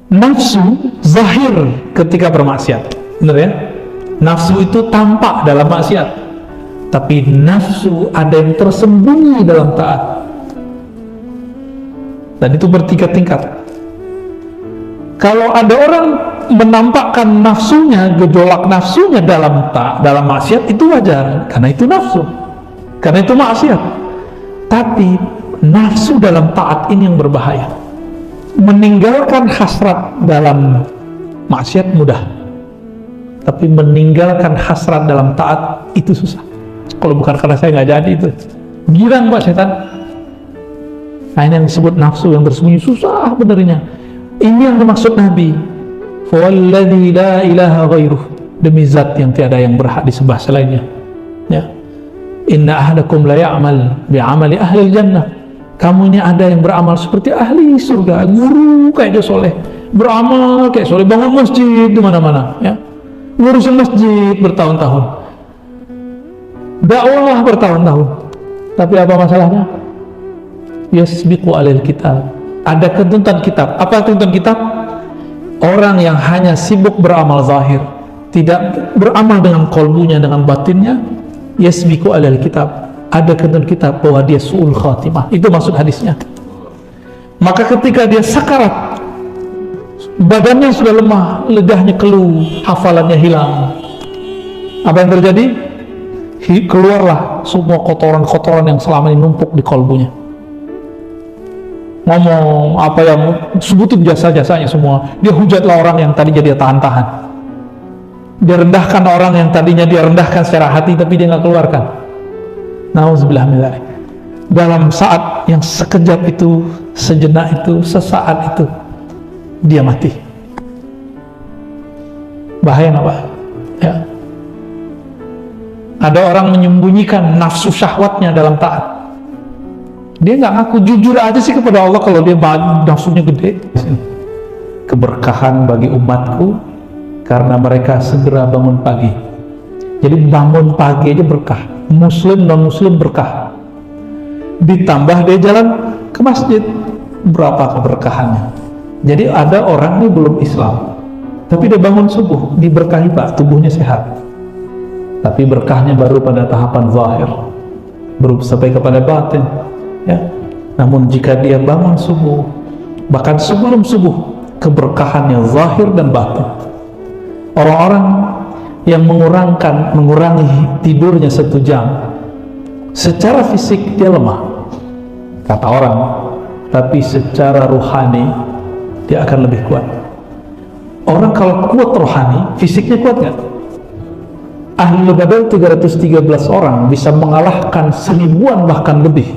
nafsu zahir ketika bermaksiat, benar ya? Nafsu itu tampak dalam maksiat, tapi nafsu ada yang tersembunyi dalam taat, dan itu bertingkat-tingkat. Kalau ada orang menampakkan nafsunya, gejolak nafsunya dalam maksiat, itu wajar, karena itu nafsu, karena itu maksiat. Tapi nafsu dalam taat ini yang berbahaya. Meninggalkan hasrat dalam maksiat mudah, tapi meninggalkan hasrat dalam taat itu susah. Kalau bukan karena saya nggak jadi itu girang Pak setan. Nah, ini yang disebut nafsu yang tersembunyi, susah benernya. Ini yang dimaksud Nabi, "Walladzi la ilaha ghairuh", demi zat yang tiada yang berhak disembah selainnya, ya. "Inna ahadakum la ya'mal bi'amali ahli jannah", kamu ini ada yang beramal seperti ahli surga, guru kayak dia soleh, beramal kayak soleh, bangun masjid di mana-mana, ya, ngurusin masjid bertahun-tahun, dakwah bertahun-tahun, tapi apa masalahnya? Yasbiqu alal kitab, ada ketentuan kitab. Apa ketentuan kitab? Orang yang hanya sibuk beramal zahir, tidak beramal dengan kolbunya, dengan batinnya, yasbiqu alal kitab, ada ketentuan kitab bahwa dia su'ul khatimah. Itu maksud hadisnya. Maka ketika dia sakarat, badannya sudah lemah, lidahnya keluh, hafalannya hilang, apa yang terjadi? Keluarlah semua kotoran-kotoran yang selama ini numpuk di kolbunya. Ngomong apa yang sebutin jasa-jasanya semua. Dia hujatlah orang yang tadinya dia tahan-tahan. Dia rendahkan orang yang tadinya dia rendahkan secara hati, tapi dia nggak keluarkan. Nauzubillah min dzalik. Dalam saat yang sekejap itu, sejenak itu, sesaat itu, dia mati. Bahaya nggak Pak? Ya. Ada orang menyembunyikan nafsu syahwatnya dalam taat. Dia nggak ngaku, jujur aja sih kepada Allah kalau dia nafsunya gede. Keberkahan bagi umatku karena mereka segera bangun pagi. Jadi bangun pagi aja berkah. Muslim non muslim berkah, ditambah dia jalan ke masjid, berapa keberkahannya. Jadi ada orang ini belum Islam, tapi dia bangun subuh, diberkahi Pak, tubuhnya sehat, tapi berkahnya baru pada tahapan zahir, belum sampai kepada batin, ya. Namun jika dia bangun subuh, bahkan sebelum subuh, keberkahannya zahir dan batin. Orang-orang yang mengurangi tidurnya 1 jam, secara fisik dia lemah, kata orang, tapi secara rohani dia akan lebih kuat. Orang kalau kuat rohani, fisiknya kuat nggak? Ahli Badar 313 orang bisa mengalahkan 1000-an bahkan lebih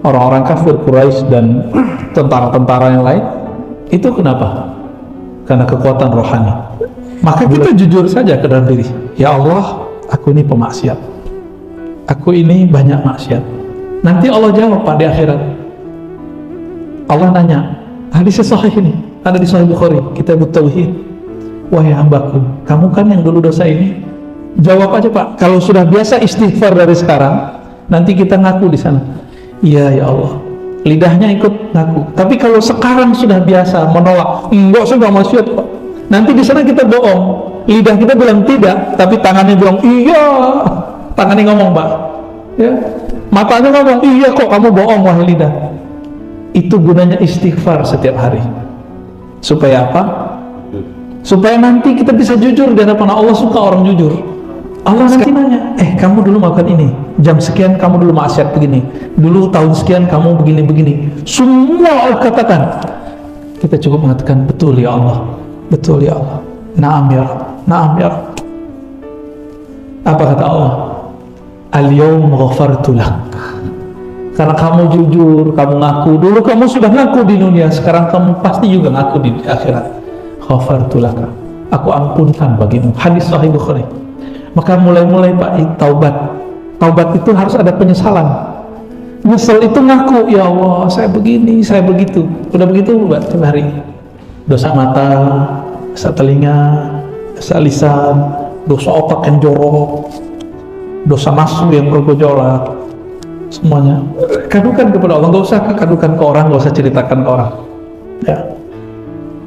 orang-orang kafir Quraisy dan tentara-tentara yang lain. Itu kenapa? Karena kekuatan rohani. Maka kita jujur saja ke dalam diri, ya Allah, aku ini pemaksiat, aku ini banyak maksiat. Nanti Allah jawab Pak di akhirat. Allah nanya, hadis sahih ini ada di Sahih Bukhari, Kitabut Tauhid. Wahai hambaku, kamu kan yang dulu dosa ini. Jawab aja Pak. Kalau sudah biasa istighfar dari sekarang, nanti kita ngaku di sana. Iya ya Allah. Lidahnya ikut ngaku. Tapi kalau sekarang sudah biasa menolak, enggak, saya nggak maksiat Pak. Nanti di sana kita bohong, lidah kita bilang tidak, tapi tangannya bilang iya, tangannya ngomong Pak, ya, matanya ngomong iya kok kamu bohong wahai lidah. Itu gunanya istighfar setiap hari. Supaya apa? Supaya nanti kita bisa jujur di hadapan Allah. Suka orang jujur. Allah nanti nanya, kamu dulu melakukan ini, jam sekian kamu dulu maksiat begini, dulu tahun sekian kamu begini-begini. Semua Allah katakan. Kita cukup mengatakan betul ya Allah. Betul ya Allah, na'am ya Rabb, na'am ya Rabb. Apa kata Allah? Al-yawm ghafartu lak, karena kamu jujur, kamu ngaku. Dulu kamu sudah ngaku di dunia, sekarang kamu pasti juga ngaku di akhirat. Ghafartu lak, aku ampunkan bagimu. Hadis Sahih Bukhari. Maka mulai-mulai Pak, taubat. Taubat itu harus ada penyesalan. Nyesel itu ngaku, ya Allah saya begini, saya begitu. Udah begitu Pak, tiap hari. Dosa mata, dosa telinga, dosa lisan, dosa otak yang jorok, dosa nafsu yang bergejolak, semuanya kadukan kepada Allah. Nggak usah kadukan ke orang, nggak usah ceritakan ke orang, ya.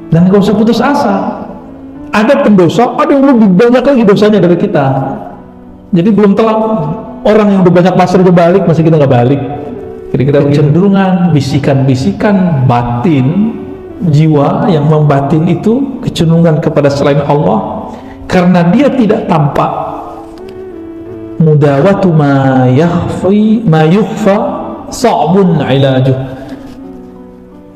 Dan gak usah putus asa. Ada pendosa, ada yang lebih banyak lagi dosanya dari kita. Jadi belum telat. Orang yang udah banyak pasar aja balik, masih kita nggak balik. Kira-kira kecenderungan, bisikan-bisikan batin, jiwa yang membatin itu kecenderungan kepada selain Allah, karena dia tidak tampak. Mudawatu ma yukhfa sa'bun ilajuh.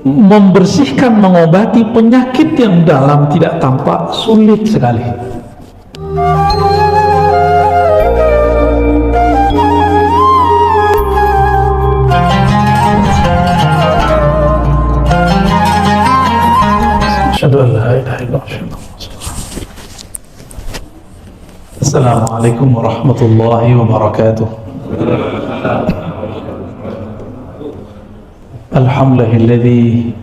Membersihkan, mengobati penyakit yang dalam tidak tampak sulit sekali. Assalamualaikum warahmatullahi wabarakatuh. Alhamdulillahilladzi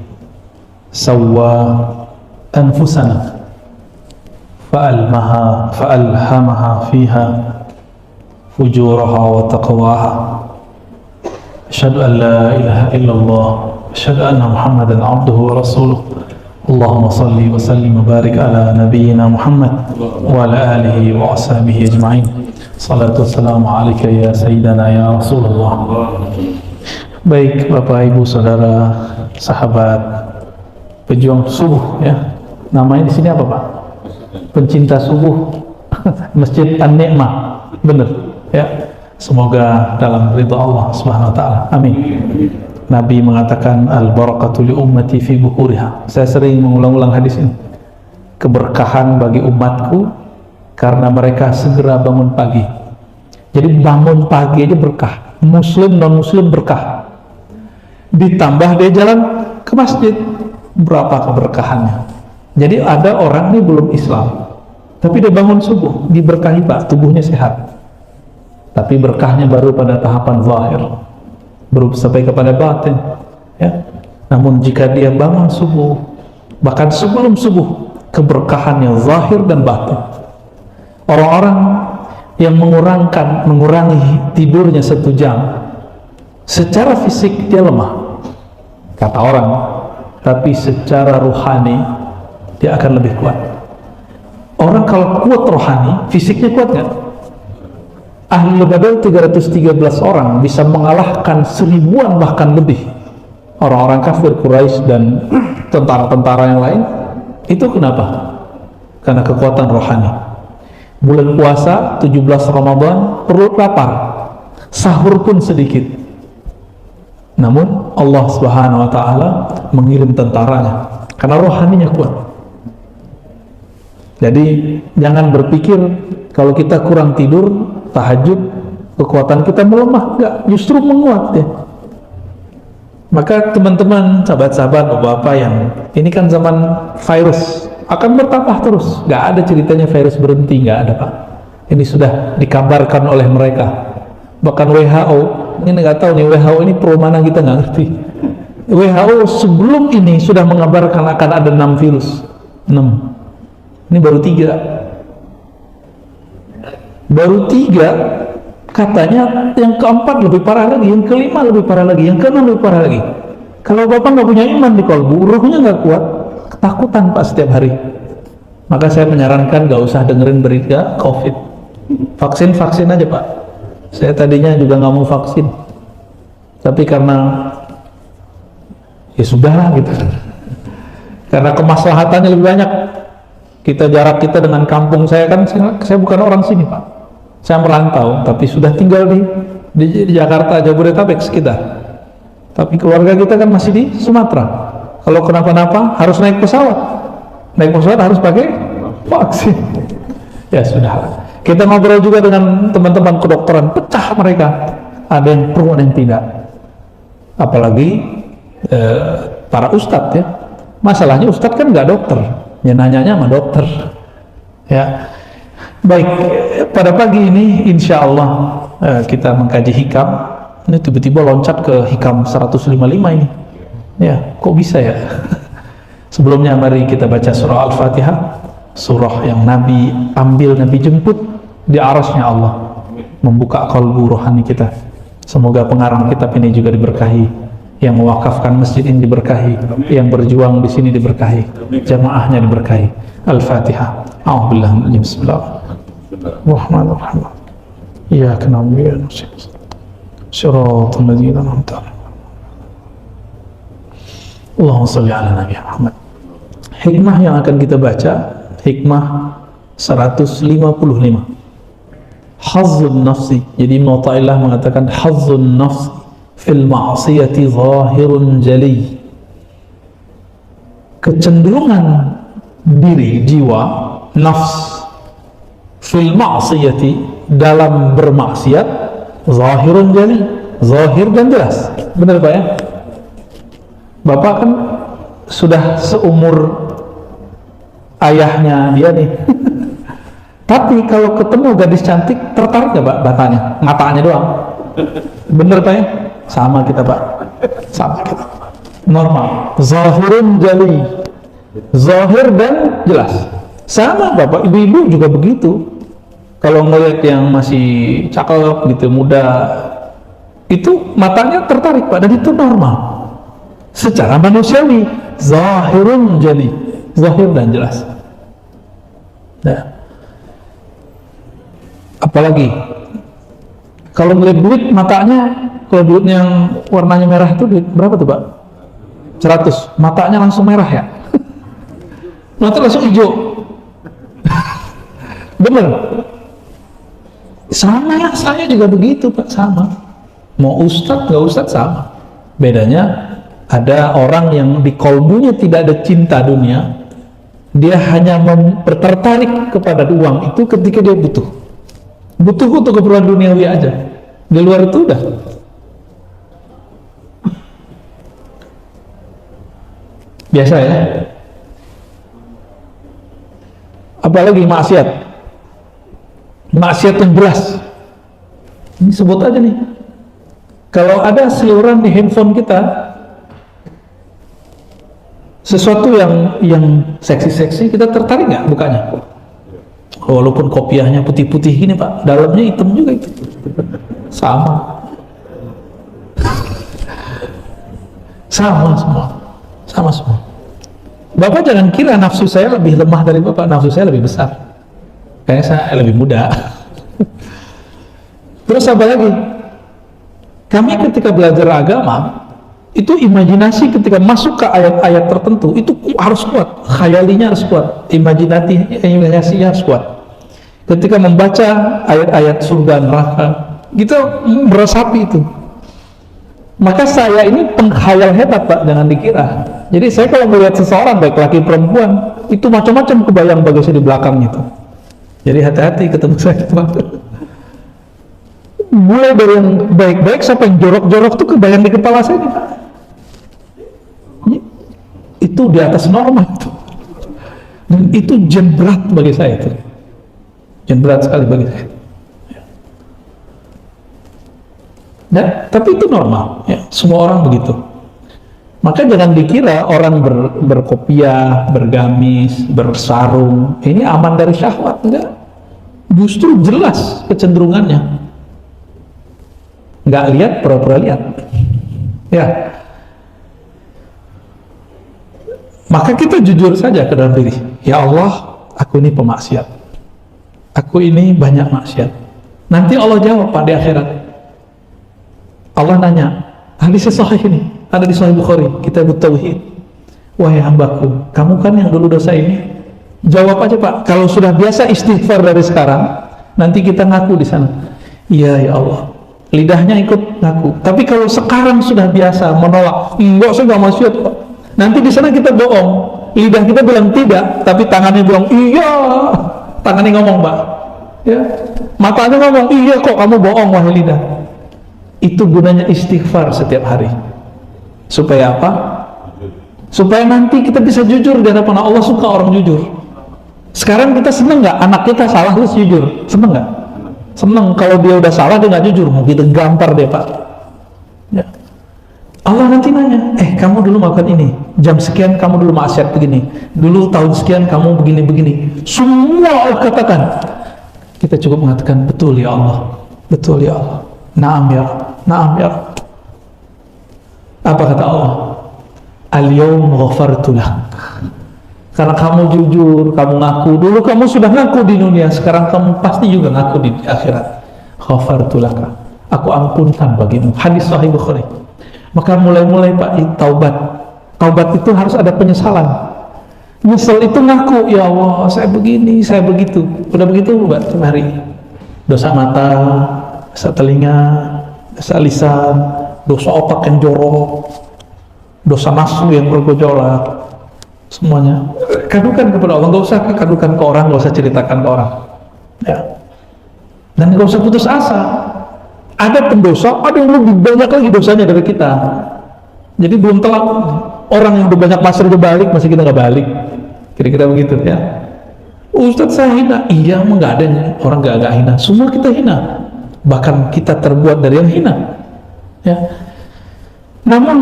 sawwa anfusana fa'alhamaha fiha fujuraha wa taqwaha. Asyhadu an la ilaha illallah, asyhadu anna Muhammadan abduhu wa rasuluh. Allahumma salli wa sallim wa barik ala nabiyyina Muhammad wa ala alihi wa ashabihi ajma'in. Salatu wassalamu alaika ya sayyidana ya Rasulullah. Baik Bapak Ibu Saudara, sahabat pejuang subuh ya. Namanya di sini apa Pak? Pencinta subuh Masjid An-Ni'mah. Benar ya. Semoga dalam ridha Allah Subhanahu wa taala. Amin. Nabi mengatakan al-barakatu li ummati fi buhuriha. Saya sering mengulang-ulang hadis ini. Keberkahan bagi umatku karena mereka segera bangun pagi. Jadi bangun pagi aja berkah. Muslim non muslim berkah. Ditambah dia jalan ke masjid, berapa keberkahannya. Jadi ada orang ini belum Islam, tapi dia bangun subuh, diberkahi Pak, tubuhnya sehat. Tapi berkahnya baru pada tahapan zahir, belum sampai kepada batin ya. Namun jika dia bangun subuh, bahkan sebelum subuh, keberkahannya zahir dan batin. Orang-orang yang mengurangi tidurnya 1 jam, secara fisik dia lemah kata orang, tapi secara rohani dia akan lebih kuat. Orang kalau kuat rohani, fisiknya kuat nggak? Ahli Badar 313 orang bisa mengalahkan 1000-an bahkan lebih orang-orang kafir Quraisy dan tentara-tentara yang lain. Itu kenapa? Karena kekuatan rohani. Bulan puasa 17 Ramadan perut lapar, sahur pun sedikit, namun Allah Subhanahu wa ta'ala mengirim tentaranya karena rohaninya kuat. Jadi jangan berpikir kalau kita kurang tidur tahajud kekuatan kita melemah, enggak, justru menguat ya. Maka teman-teman, sahabat-sahabat, bapak yang ini kan zaman virus akan bertambah terus, nggak ada ceritanya virus berhenti, nggak ada Pak. Ini sudah dikabarkan oleh mereka, bahkan WHO ini nggak tahu nih WHO ini pro mana kita nggak ngerti. WHO sebelum ini sudah mengabarkan akan ada 6 virus, 6. Ini baru 3, katanya yang keempat lebih parah lagi, yang kelima lebih parah lagi, yang keenam lebih parah lagi. Kalau bapak nggak punya iman di kolbu, ruhnya nggak kuat, ketakutan Pak setiap hari. Maka saya menyarankan nggak usah dengerin berita COVID, vaksin aja Pak. Saya tadinya juga nggak mau vaksin, tapi karena ya sudahlah gitu, karena kemaslahatannya lebih banyak. Jarak kita dengan kampung saya kan, saya bukan orang sini Pak, saya merantau, tapi sudah tinggal di Jakarta, Jabodetabek sekitar. Tapi keluarga kita kan masih di Sumatera. Kalau kenapa-napa harus naik pesawat harus pakai vaksin. Ya sudah. Kita ngobrol juga dengan teman-teman kedokteran, pecah mereka. Ada yang pro, ada yang tidak. Apalagi para ustadz ya. Masalahnya ustadz kan nggak dokter, ya nanyanya sama dokter. Ya. Baik, pada pagi ini insya Allah kita mengkaji hikam. Ini tiba-tiba loncat ke hikam 155 ini. Ya, kok bisa ya? Sebelumnya mari kita baca surah Al-Fatihah, surah yang Nabi jemput di arasnya Allah, membuka kalbu rohani kita. Semoga pengarang kitab ini juga diberkahi yang mewakafkan masjid ini diberkahi, yang berjuang di sini diberkahi, jamaahnya diberkahi. Al-Fatihah. A'udzubillahi minasyaitonir rajim. Bismillahirrahmanirrahim. Iyyaka na'budu wa iyyaka nasta'in. Shiratal ladzina an'amta 'alaihim. Allahumma shalli ala Nabi Muhammad. Hikmah yang akan kita baca, hikmah 155. Hazzun nafsi. Jadi Ibnu Athaillah mengatakan hazzun nafsi fil ma'siyati zahirun jali. Kecenderungan diri, jiwa, nafs fil ma'siyati, dalam bermaksiat, zahirun jali, zahir dan jelas. Benar Pak ya? Bapak kan sudah seumur ayahnya dia nih. Tapi kalau ketemu gadis cantik, tertarik gak Pak matanya? Matanya doang. Bener Pak ya? Sama kita Pak. Sama kita. Normal. Zahirun jali. Zahir dan jelas. Sama Bapak, ibu-ibu juga begitu. Kalau ngeliat yang masih cakep gitu, muda, itu matanya tertarik Pak, dan itu normal. Secara manusiawi, zahirun jali. Zahir dan jelas. Nah. Apalagi kalau ngeliat duit, matanya, kalau duit yang warnanya merah itu duit berapa tuh Pak? 100, matanya langsung merah ya. Mata langsung hijau. Bener. Sama, saya juga begitu Pak, sama. Mau ustadz nggak ustadz sama. Bedanya ada orang yang di kolbunya tidak ada cinta dunia, dia hanya tertarik kepada uang itu ketika dia butuh untuk keperluan duniawi aja. Di luar itu udah biasa ya. Apalagi maksiat yang jelas. Ini sebut aja nih. Kalau ada seliuran di handphone kita sesuatu yang seksi-seksi, kita tertarik nggak bukanya? Walaupun kopiahnya putih-putih gini Pak, dalamnya hitam juga itu. Sama semua. Bapak jangan kira nafsu saya lebih lemah dari Bapak, nafsu saya lebih besar. Kayaknya saya lebih muda. Terus apa lagi? Kami ketika belajar agama, itu imajinasi ketika masuk ke ayat-ayat tertentu itu harus kuat, khayalinya harus kuat, imajinasinya harus kuat. Ketika membaca ayat-ayat surga neraka, kita meresapi itu. Maka saya ini penghayal hebat Pak, jangan dikira. Jadi saya kalau melihat seseorang, baik laki perempuan, itu macam-macam kebayang bagi saya di belakangnya itu. Jadi hati-hati ketemu saya Pak. Mulai dari yang baik-baik sampai yang jorok-jorok tuh kebayang di kepala saya nih Pak. Itu di atas normal itu. Dan itu jen berat bagi saya itu. Jen berat sekali bagi saya. Nah, tapi itu normal ya, semua orang begitu. Maka jangan dikira orang berkopiah, bergamis, bersarung ini aman dari syahwat, enggak. Justru jelas kecenderungannya. Nggak lihat, pura-pura lihat. Ya. Maka kita jujur saja ke dalam diri. Ya Allah, aku ini pemaksiat. Aku ini banyak maksiat. Nanti Allah jawab pada akhirat. Allah nanya, hadis sahih ini, ada di Sahih Bukhari, Kitabut Tauhid. Wahai hambaku, kamu kan yang dulu dosa ini. Jawab aja Pak, kalau sudah biasa istighfar dari sekarang, nanti kita ngaku di sana. Iya ya Allah. Lidahnya ikut ngaku. Tapi kalau sekarang sudah biasa menolak, enggak, saya nggak maksiat Pak. Nanti di sana kita bohong. Lidah kita bilang tidak, tapi tangannya bilang iya. Tangannya ngomong Pak. Ya. Matanya ngomong iya kok, kamu bohong wahai lidah. Itu gunanya istighfar setiap hari. Supaya apa? Supaya nanti kita bisa jujur di hadapan Allah. Suka orang jujur. Sekarang kita seneng nggak anak kita salah terus jujur? Seneng nggak? Seneng. Kalau dia udah salah dia nggak jujur, mau kita gampar deh Pak. Ya. Allah nanti nanya, kamu dulu melakukan ini, jam sekian kamu dulu maksiat begini, dulu tahun sekian kamu begini-begini. Semua Allah katakan. Kita cukup mengatakan betul ya Allah, betul ya Allah. Naam ya, naam ya. Apa kata Allah? Al-yawma ghafartu lak. Karena kamu jujur, kamu ngaku. Dulu kamu sudah ngaku di dunia, sekarang kamu pasti juga ngaku di akhirat. Ghafartu lak. Aku ampunkan bagimu. Hadis Sahih Bukhari. Maka mulai-mulai Pak, taubat. Taubat itu harus ada penyesalan. Nyesel itu ngaku, ya Allah, saya begini, saya begitu. Udah begitu, Mbak, tiap hari. Dosa mata, dosa telinga, dosa lisan, dosa otak yang jorok, dosa nafsu yang bergejolak, semuanya kadukan kepada Allah. Nggak usah kadukan ke orang, nggak usah ceritakan ke orang, ya. Dan nggak usah putus asa. Ada pendosa, ada yang lebih banyak lagi dosanya dari kita. Jadi belum telat. Orang yang udah banyak pasir balik, masih kita nggak balik. Kira-kira begitu, ya. Ustadz saya hina, iya, emang nggak ada orang nggak hina. Semua kita hina. Bahkan kita terbuat dari yang hina, ya. Namun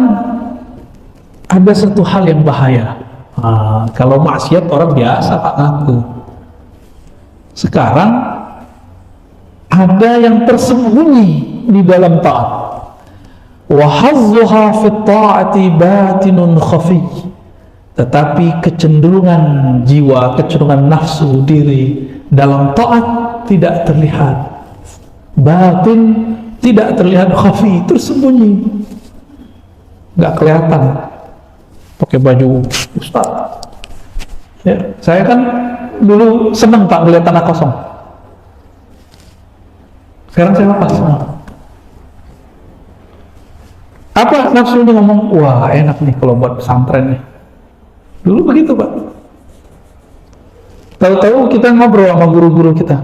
ada satu hal yang bahaya. Kalau maksiat orang biasa Pak ngaku. Sekarang ada yang tersembunyi di dalam taat. Wa hazzuha fi ta'ati batinun khafi. Tetapi kecenderungan jiwa, kecenderungan nafsu diri dalam taat tidak terlihat. Batin tidak terlihat, khafi, tersembunyi. Nggak kelihatan. Pakai baju ustaz. Ya, saya kan dulu seneng Pak melihat tanah kosong. Sekarang saya lepas semua. Apa nafsunya ngomong, wah enak nih kalau buat pesantren nih. Dulu begitu Pak. Tahu-tahu kita ngobrol sama guru-guru kita.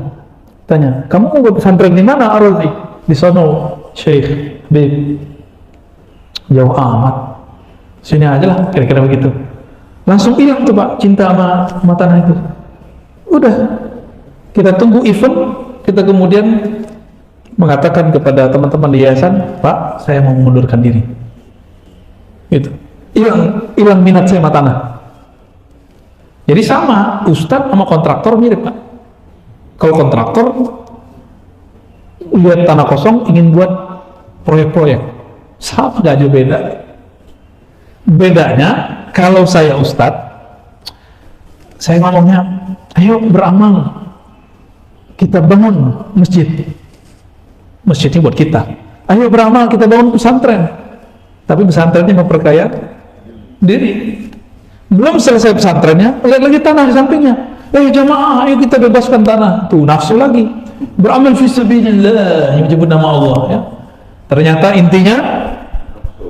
Tanya, kamu mau buat pesantren di mana Ar-Razi? Di sono, Syekh Habib. Jauh amat. Sini aja lah, kira-kira begitu. Langsung hilang tuh Pak, cinta sama tanah itu. Udah, kita tunggu event, kita kemudian mengatakan kepada teman-teman di yayasan, Pak, saya mau mengundurkan diri. Gitu. Hilang minat saya sama tanah. Jadi sama, ustadz sama kontraktor mirip Pak. Kalau kontraktor lihat tanah kosong ingin buat proyek-proyek, sama gak jauh beda. Bedanya kalau saya ustadz, saya ngomongnya, ayo beramal, kita bangun masjid. Masjidnya buat kita. Ayo beramal, kita bangun pesantren. Tapi pesantrennya memperkaya diri. Belum selesai pesantrennya, lihat lagi tanah di sampingnya. Jamaah, ayo kita bebaskan tanah. Tuh nafsu lagi. Beramal fi sabilillah, yang menyebut nama Allah, ya. Ternyata intinya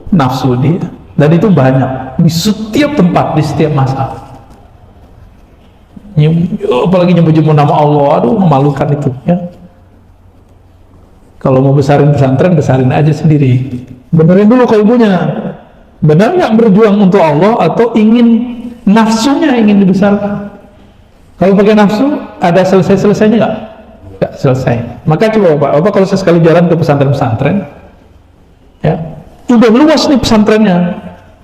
nafsu dia. Dan itu banyak di setiap tempat, di setiap masa. Apalagi nyebut-nyebut nama Allah, aduh memalukan itu, ya. Kalau mau besarin pesantren, besarin aja sendiri. Benerin dulu ke ibunya. Benar nggak berjuang untuk Allah atau ingin nafsunya ingin dibesarkan? Kalau pakai nafsu, ada selesai-selesainya nggak? Nggak selesai. Maka coba Bapak kalau sekali jalan ke pesantren-pesantren, ya, udah luas nih pesantrennya,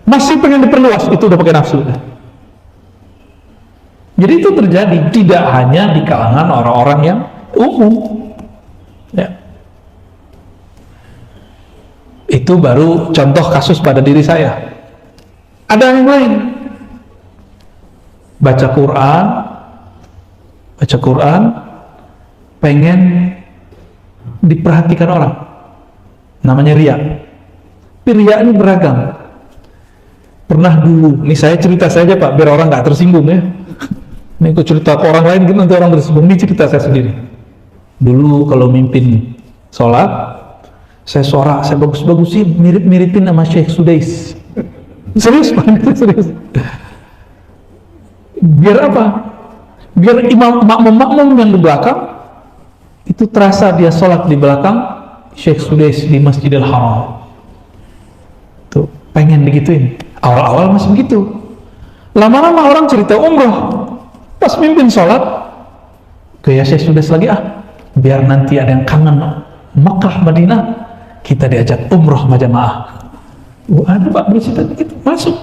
masih pengen diperluas, itu udah pakai nafsu. Jadi itu terjadi tidak hanya di kalangan orang-orang yang umum, ya. Itu baru contoh kasus pada diri saya. Ada yang lain, baca Quran, pengen diperhatikan orang, namanya riya. Riya ini beragam. Pernah dulu, ini saya cerita saja Pak, biar orang nggak tersinggung, ya. Ini aku cerita ke orang lain, gitu nanti orang tersinggung. Ini cerita saya sendiri. Dulu kalau mimpin sholat, saya sorak, saya bagus-bagusin, mirip-miripin sama Syekh Sudais. Serius Pak, serius. Biar apa? Biar makmum yang di belakang itu terasa dia sholat di belakang Syekh Sudais di Masjidil Haram. Tuh, pengen digituin. Awal-awal masih begitu. Lama-lama orang cerita umroh, pas mimpin sholat, kayak Syekh Sudais lagi, biar nanti ada yang kangen Makkah, Madinah, kita diajak umroh sama jamaah. Ada Pak bercerita begitu, masuk.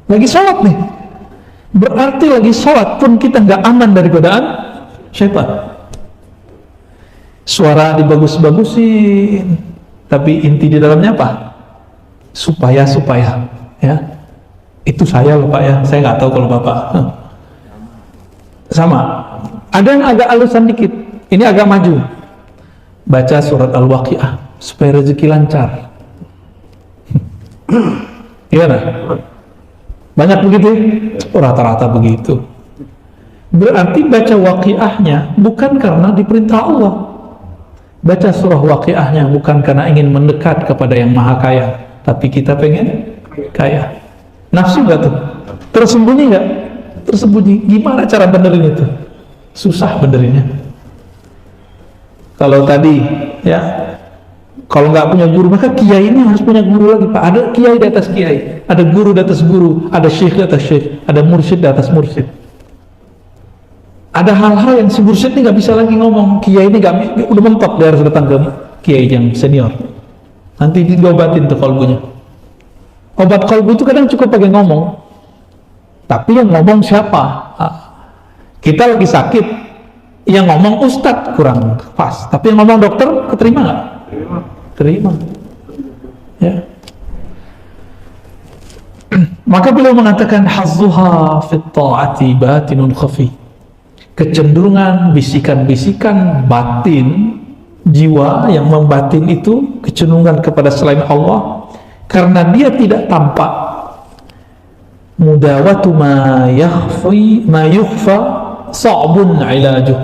Lagi sholat nih. Berarti lagi sholat pun kita nggak aman dari godaan syaitan. Suara dibagus-bagusin, tapi inti di dalamnya apa? supaya ya. Itu saya loh Pak ya, saya nggak tahu kalau Bapak. Sama. Ada yang agak alusan dikit, ini agak maju. Baca surat Al-Waqiah supaya rezeki lancar. Gimana? Banyak begitu? Rata-rata begitu. Berarti baca Waqiahnya bukan karena diperintah Allah. Baca surah Waqiahnya bukan karena ingin mendekat kepada yang maha kaya, tapi kita pengen kaya. Nafsu nggak tuh? Tersembunyi nggak? Tersembunyi. Gimana cara benerin itu? Susah benerinnya. Kalau tadi ya, kalau nggak punya guru, maka kiai ini harus punya guru lagi Pak. Ada kiai di atas kiai, ada guru di atas guru, ada syekh di atas syekh, ada mursyid di atas mursyid. Ada hal-hal yang si mursyid ini nggak bisa lagi ngomong, kiai ini nggak, udah mentok, dia harus datang ke kiai yang senior. Nanti diobatin tuh kalbunya. Obat kalbu itu kadang cukup pakai ngomong, tapi yang ngomong siapa? Kita lagi sakit, yang ngomong ustadz kurang pas, tapi yang ngomong dokter keterima nggak? Terima. Ya. Maka beliau mengatakan hazzuha fit ta'ati batinun khafi. Kecenderungan bisikan-bisikan batin jiwa yang membatin itu kecenderungan kepada selain Allah karena dia tidak tampak. Mudawatu ma yukhfa sa'bun ilajuh.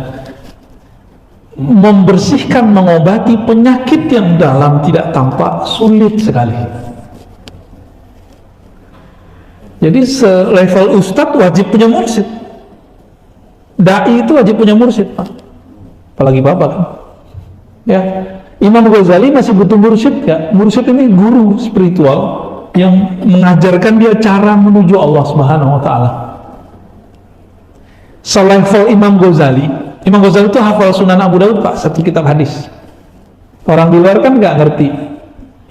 Membersihkan, mengobati penyakit yang dalam tidak tampak sulit sekali. Jadi selevel ustadz wajib punya mursyid, dai itu wajib punya mursyid Pak. Apalagi Bapak kan ya. Imam Ghazali masih butuh mursyid gak? Mursyid ini guru spiritual yang mengajarkan dia cara menuju Allah Subhanahu wa ta'ala. Selevel Imam Ghazali itu hafal Sunan Abu Daud Pak, satu kitab hadis. Orang di luar kan nggak ngerti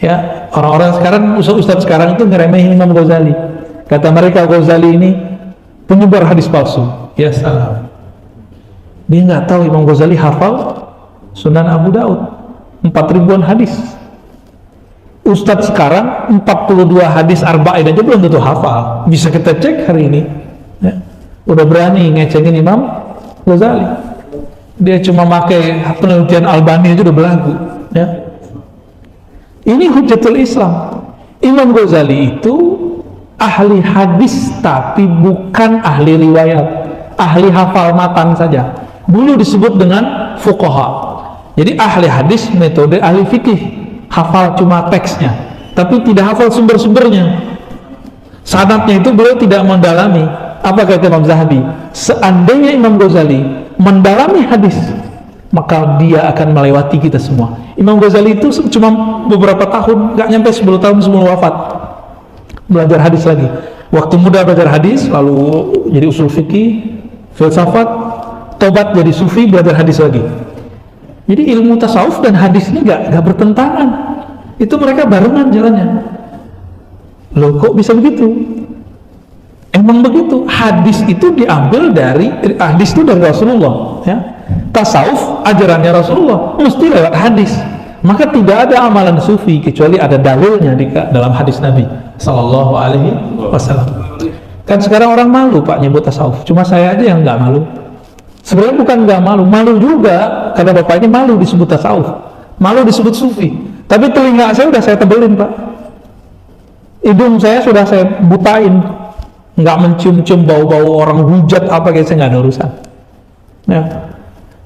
ya. Orang-orang sekarang, ustaz sekarang itu ngeremehin Imam Ghazali. Kata mereka Ghazali ini penyebar hadis palsu. Ya salam. Dia nggak tahu Imam Ghazali hafal Sunan Abu Daud 4.000-an hadis. Ustadz sekarang 42 hadis arba'in aja belum tentu hafal. Bisa kita cek hari ini ya. Udah berani ngecengin Imam Ghazali. Dia cuma pakai penelitian Albani aja udah belagu ya. Ini Hujjatul Islam. Imam Ghazali itu ahli hadis tapi bukan ahli riwayat, ahli hafal matan saja. Dulu disebut dengan fuqaha. Jadi ahli hadis metode ahli fikih, hafal cuma teksnya tapi tidak hafal sumber-sumbernya. Sanadnya itu beliau tidak mendalami. Apa kata Imam Zahabi? Seandainya Imam Ghazali mendalami hadis, maka dia akan melewati kita semua. Imam Ghazali itu cuma beberapa tahun, nggak nyampe 10 tahun sebelum wafat, belajar hadis lagi. Waktu muda belajar hadis, lalu jadi usul fikih, filsafat, tobat jadi sufi, belajar hadis lagi. Jadi ilmu tasawuf dan hadis ini nggak bertentangan. Itu mereka barengan jalannya. Loh kok bisa begitu? Emang begitu. Hadis itu diambil dari hadis itu dari Rasulullah ya. Tasawuf ajarannya Rasulullah mesti lewat hadis. Maka tidak ada amalan sufi kecuali ada dalilnya di dalam hadis Nabi Sallallahu Alaihi Wasallam. Kan sekarang orang malu Pak nyebut tasawuf. Cuma saya aja yang nggak malu. Sebenarnya bukan nggak malu, malu juga karena Bapak ini malu disebut tasawuf, malu disebut sufi. Tapi telinga saya udah saya tebelin Pak, hidung saya sudah saya butain, nggak mencium-cium bau-bau orang hujat apa kayak saya nggak ada urusan. Ya.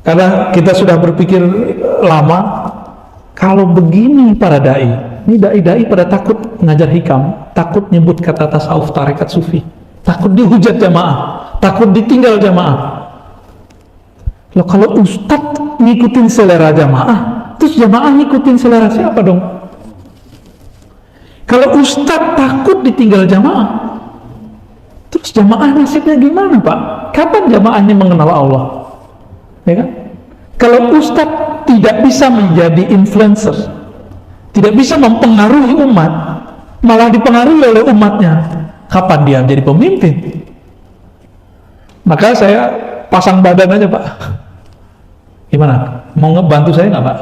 Karena kita sudah berpikir lama, kalau begini para dai, ini dai-dai pada takut ngajar hikam, takut nyebut kata tasawuf, tarekat sufi, takut dihujat jamaah, takut ditinggal jamaah. Loh kalau ustadz ngikutin selera jamaah, terus jamaah ngikutin selera siapa dong? Kalau ustadz takut ditinggal jamaah, terus jamaah nasibnya gimana Pak? Kapan jamaahnya mengenal Allah? Ya kan? Kalau ustadz tidak bisa menjadi influencer, tidak bisa mempengaruhi umat, malah dipengaruhi oleh umatnya, kapan dia menjadi pemimpin? Maka saya pasang badan aja Pak. Gimana? Mau ngebantu saya nggak Pak?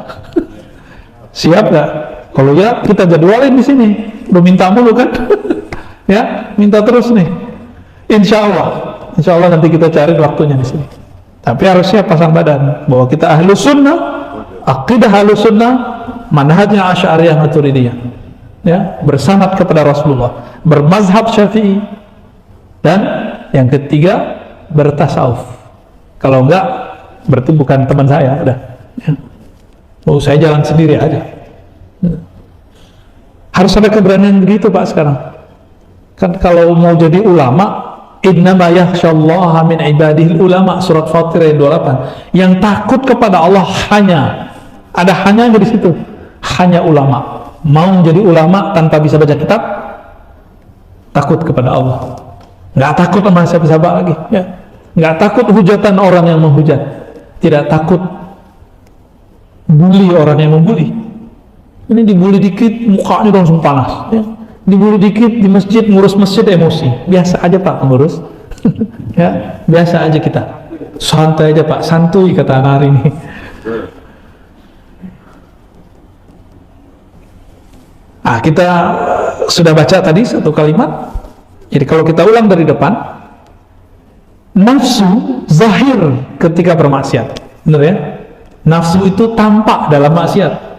Siap nggak? Kalau ya kita jadwalin di sini. Udah minta mulu kan? Ya, minta terus nih. Insya Allah nanti kita cari waktunya di sini. Tapi harus siap pasang badan bahwa kita ahlus sunnah, aqidah ahlus sunnah, manhajnya Asy'ariyah Maturidiyah. Ya, bersanad kepada Rasulullah, bermazhab Syafi'i, dan yang ketiga bertasawuf. Kalau enggak, berarti bukan teman saya. Udah. Ya. Mau saya jalan sendiri aja. Harus ada keberanian begitu Pak sekarang. Kan kalau mau jadi ulama, innama yakhsyallaha min ibadihil ulama, surat Fatir ayat 28. Yang takut kepada Allah ada hanya di situ. Hanya ulama. Mau jadi ulama tanpa bisa baca kitab, takut kepada Allah. Nggak takut sama siapa-siapa lagi. Ya. Nggak takut hujatan orang yang menghujat. Tidak takut bully orang yang membuli. Ini dibully dikit mukanya langsung panas ya. Dibully dikit di masjid, ngurus masjid emosi. Biasa aja Pak pengurus. Ya, biasa aja kita. Santai aja Pak, santuy kata anak hari ini. Kita sudah baca tadi satu kalimat. Jadi kalau kita ulang dari depan, nafsu zahir ketika bermaksiat. Benar ya? Nafsu itu tampak dalam maksiat.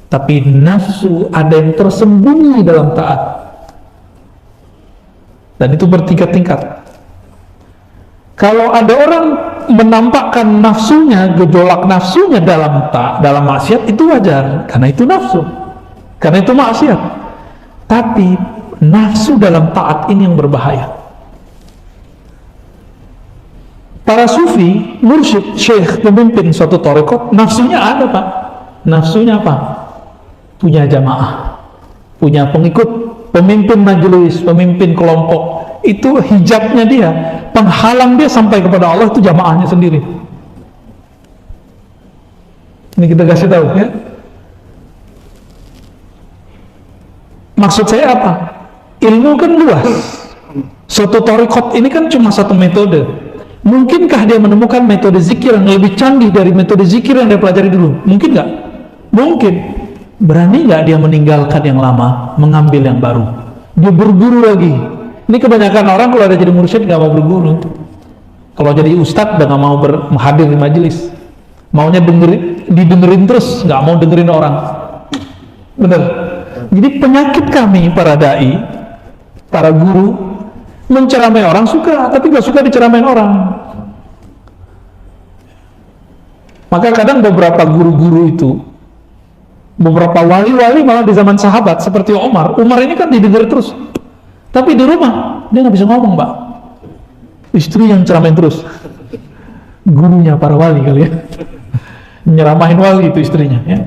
Tapi nafsu ada yang tersembunyi dalam taat. Dan itu bertingkat-tingkat. Kalau ada orang menampakkan nafsunya, gejolak nafsunya dalam maksiat, itu wajar. Karena itu nafsu. Karena itu maksiat. Tapi nafsu dalam taat ini yang berbahaya. Para sufi, mursyid, syekh, pemimpin suatu tarekat, nafsunya ada Pak. Nafsunya apa? Punya jamaah, punya pengikut, pemimpin majelis, pemimpin kelompok. Itu hijabnya dia, penghalang dia sampai kepada Allah, itu jamaahnya sendiri. Ini kita kasih tahu ya. Maksud saya apa? Ilmu kan luas. Suatu tarekat ini kan cuma satu metode. Mungkinkah dia menemukan metode zikir yang lebih canggih dari metode zikir yang dia pelajari dulu? Mungkin nggak? Mungkin. Berani nggak dia meninggalkan yang lama, mengambil yang baru? Dia berburu lagi. Ini kebanyakan orang kalau ada jadi mursyid nggak mau berburu. Kalau jadi ustadz udah nggak mau hadir di majelis. Maunya didengerin terus, nggak mau dengerin orang. Bener. Jadi penyakit kami para dai, para guru, menceramai orang suka, tapi nggak suka diceramain orang. Maka kadang beberapa guru-guru itu, beberapa wali-wali malah di zaman sahabat seperti Umar ini kan didengar terus, tapi di rumah dia nggak bisa ngomong Pak. Istri yang ceramain terus, gurunya para wali kali ya, nyeramahin wali itu istrinya ya.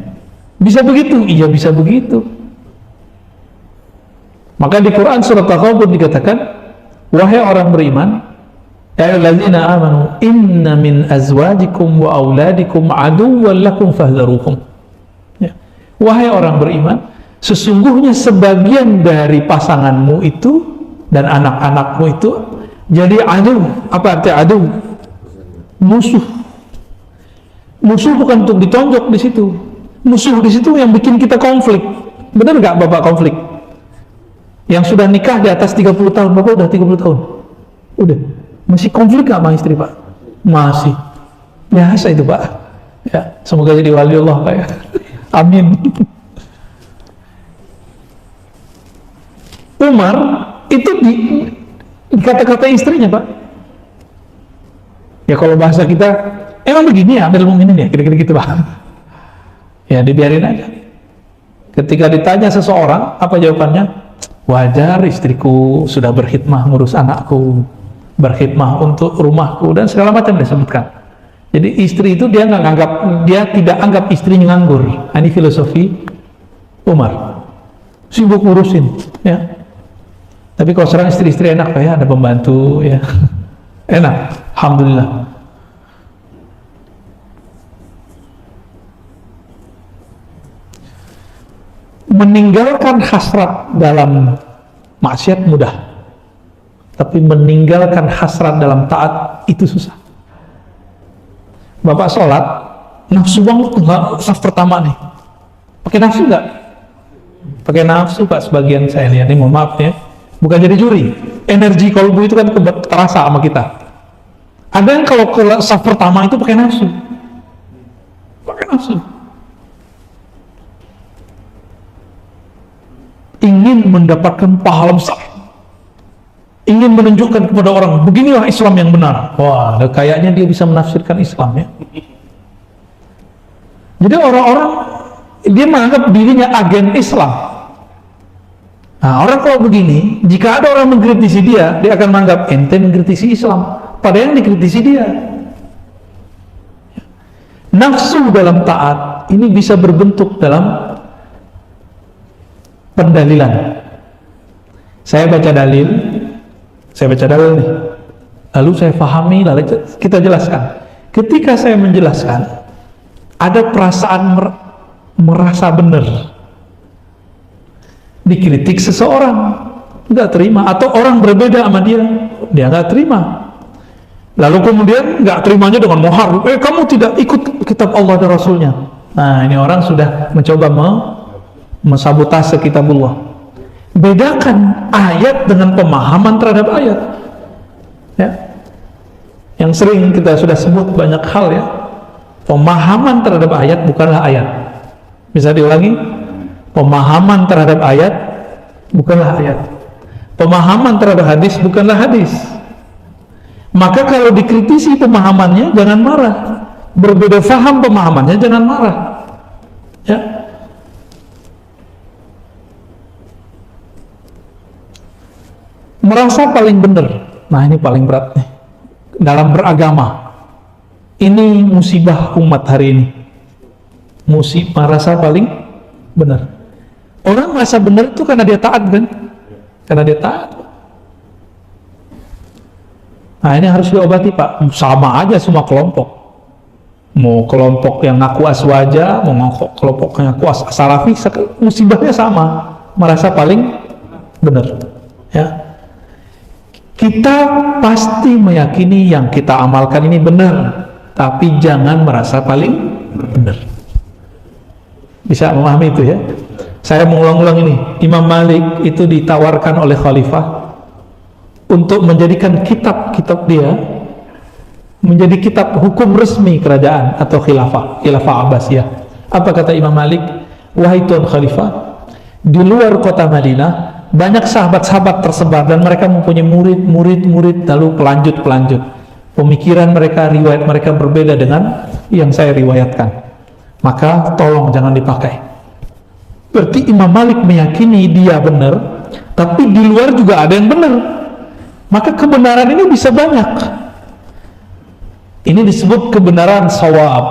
Bisa begitu? Iya bisa begitu. Maka di Quran surat At-Taghabun dikatakan, wahai orang beriman, ya ayyuhallazina amanu inna min azwajikum wa auladikum aduwwan lakum fahdharuhum. Wahai orang beriman, sesungguhnya sebagian dari pasanganmu itu dan anak-anakmu itu jadi adu. Apa arti adu? Musuh. Musuh bukan untuk ditonjok di situ. Musuh di situ yang bikin kita konflik. Benar nggak Bapak konflik? Yang sudah nikah di atas 30 tahun, Bapak udah 30 tahun? Udah. Masih konflik nggak sama istri Pak? Masih. Biasa itu Pak. Ya, semoga jadi wali Allah Pak ya. Amin. Umar itu dikata-kata istrinya Pak. Ya kalau bahasa kita emang begini ya Amirul Mukminin ya, kira-kira gitu Pak. Ya dibiarin aja. Ketika ditanya seseorang apa jawabannya? Wajar, istriku sudah berkhidmah ngurus anakku, berkhidmah untuk rumahku dan segala macam disebutkan. Jadi istri itu dia tidak anggap istrinya nganggur. Ini filosofi Umar. Sibuk ngurusin, ya. Tapi kalau sekarang istri-istri enak Pak ya, ada pembantu ya. Enak, alhamdulillah. Meninggalkan hasrat dalam maksiat mudah. Tapi meninggalkan hasrat dalam taat itu susah. Bapak sholat, nafsu banget nggak saf pertama nih, pakai nafsu nggak? Pakai nafsu Pak, sebagian saya lihat ini, mohon maaf ya, bukan jadi juri. Energi kolbu itu kan terasa sama kita. Ada yang kalau ke saf pertama itu pakai nafsu, ingin mendapatkan pahala besar, ingin menunjukkan kepada orang beginilah Islam yang benar. Wah, kayaknya dia bisa menafsirkan Islam ya. Jadi orang-orang dia menganggap dirinya agen Islam. Nah, orang kalau begini, jika ada orang mengkritisi dia akan menganggap ente mengkritisi Islam, padahal yang dikritisi dia. Nafsu dalam taat ini bisa berbentuk dalam pendalilan. Saya baca dalil nih, lalu saya pahami, lalu kita jelaskan. Ketika saya menjelaskan, ada perasaan merasa benar, dikritik seseorang nggak terima, atau orang berbeda sama dia nggak terima, lalu kemudian nggak terimanya dengan mohar, kamu tidak ikut kitab Allah dan Rasulnya. Nah, ini orang sudah mencoba mensabotase kitabullah. Bedakan ayat dengan pemahaman terhadap ayat ya, yang sering kita sudah sebut banyak hal ya. Pemahaman terhadap ayat bukanlah ayat. Bisa diulangi? Pemahaman terhadap ayat bukanlah ayat. Pemahaman terhadap hadis bukanlah hadis. Maka kalau dikritisi pemahamannya jangan marah. Berbeda faham pemahamannya jangan marah. Ya. Merasa paling benar. Nah, ini paling berat nih dalam beragama. Ini musibah umat hari ini. Merasa paling benar. Orang merasa benar itu karena dia taat kan? Karena dia taat. Nah, ini harus diobati Pak. Sama aja semua kelompok. Mau kelompok yang ngaku aswaja, mau kelompok yang ngaku salafi, musibahnya sama. Merasa paling benar. Ya. Kita pasti meyakini yang kita amalkan ini benar, tapi jangan merasa paling benar. Bisa memahami itu ya? Saya mengulang-ulang ini. Imam Malik itu ditawarkan oleh khalifah untuk menjadikan kitab-kitab dia menjadi kitab hukum resmi kerajaan atau khilafah Abbasiyah. Apa kata Imam Malik? Wahai Tuan Khalifah, di luar kota Madinah banyak sahabat-sahabat tersebar dan mereka mempunyai murid lalu pelanjut. Pemikiran mereka, riwayat mereka berbeda dengan yang saya riwayatkan. Maka tolong jangan dipakai. Berarti Imam Malik meyakini dia benar, tapi di luar juga ada yang benar. Maka kebenaran ini bisa banyak. Ini disebut kebenaran shawab.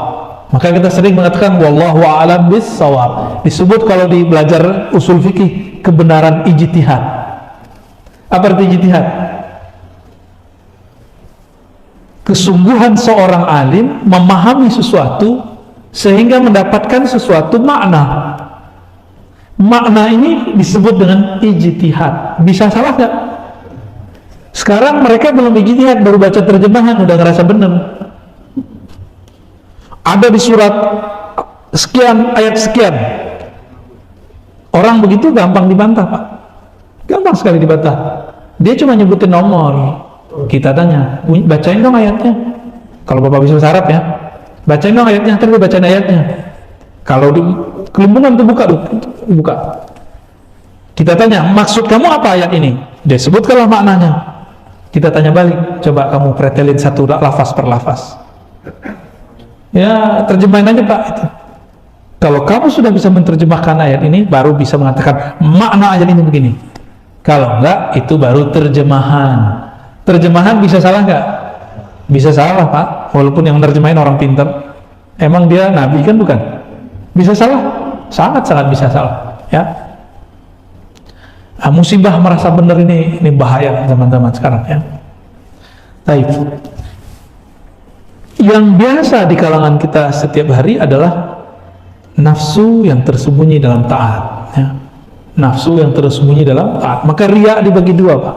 Maka kita sering mengatakan wallahu a'lam bis shawab. Disebut kalau di belajar usul fikih kebenaran ijtihad. Apa arti ijtihad? Kesungguhan seorang alim memahami sesuatu sehingga mendapatkan sesuatu makna. Makna ini disebut dengan ijtihad. Bisa salah nggak? Sekarang mereka belum ijtihad, baru baca terjemahan udah ngerasa benar. Ada di surat sekian, ayat sekian. Orang begitu gampang dibantah Pak. Gampang sekali dibantah. Dia cuma nyebutin nomor. Kita tanya, bacain dong ayatnya. Kalau Bapak bisa bahasa Arab ya, bacain dong ayatnya, terus bacain ayatnya. Kalau di kelembungan tuh buka. Kita tanya, maksud kamu apa ayat ini? Dia sebutkanlah maknanya. Kita tanya balik, coba kamu pretelin satu lafaz per lafaz. Ya, terjemahin aja Pak itu. Kalau kamu sudah bisa menerjemahkan ayat ini, baru bisa mengatakan makna ayat ini begini. Kalau enggak, itu baru terjemahan. Terjemahan bisa salah enggak? Bisa salah Pak, walaupun yang menerjemahin orang pintar. Emang dia nabi kan bukan? Bisa salah, sangat-sangat bisa salah. Ya, musibah merasa benar ini bahaya teman-teman sekarang ya. Baik. Yang biasa di kalangan kita setiap hari adalah nafsu yang tersembunyi dalam taat ya. Nafsu yang tersembunyi dalam taat. Maka riya dibagi dua Pak.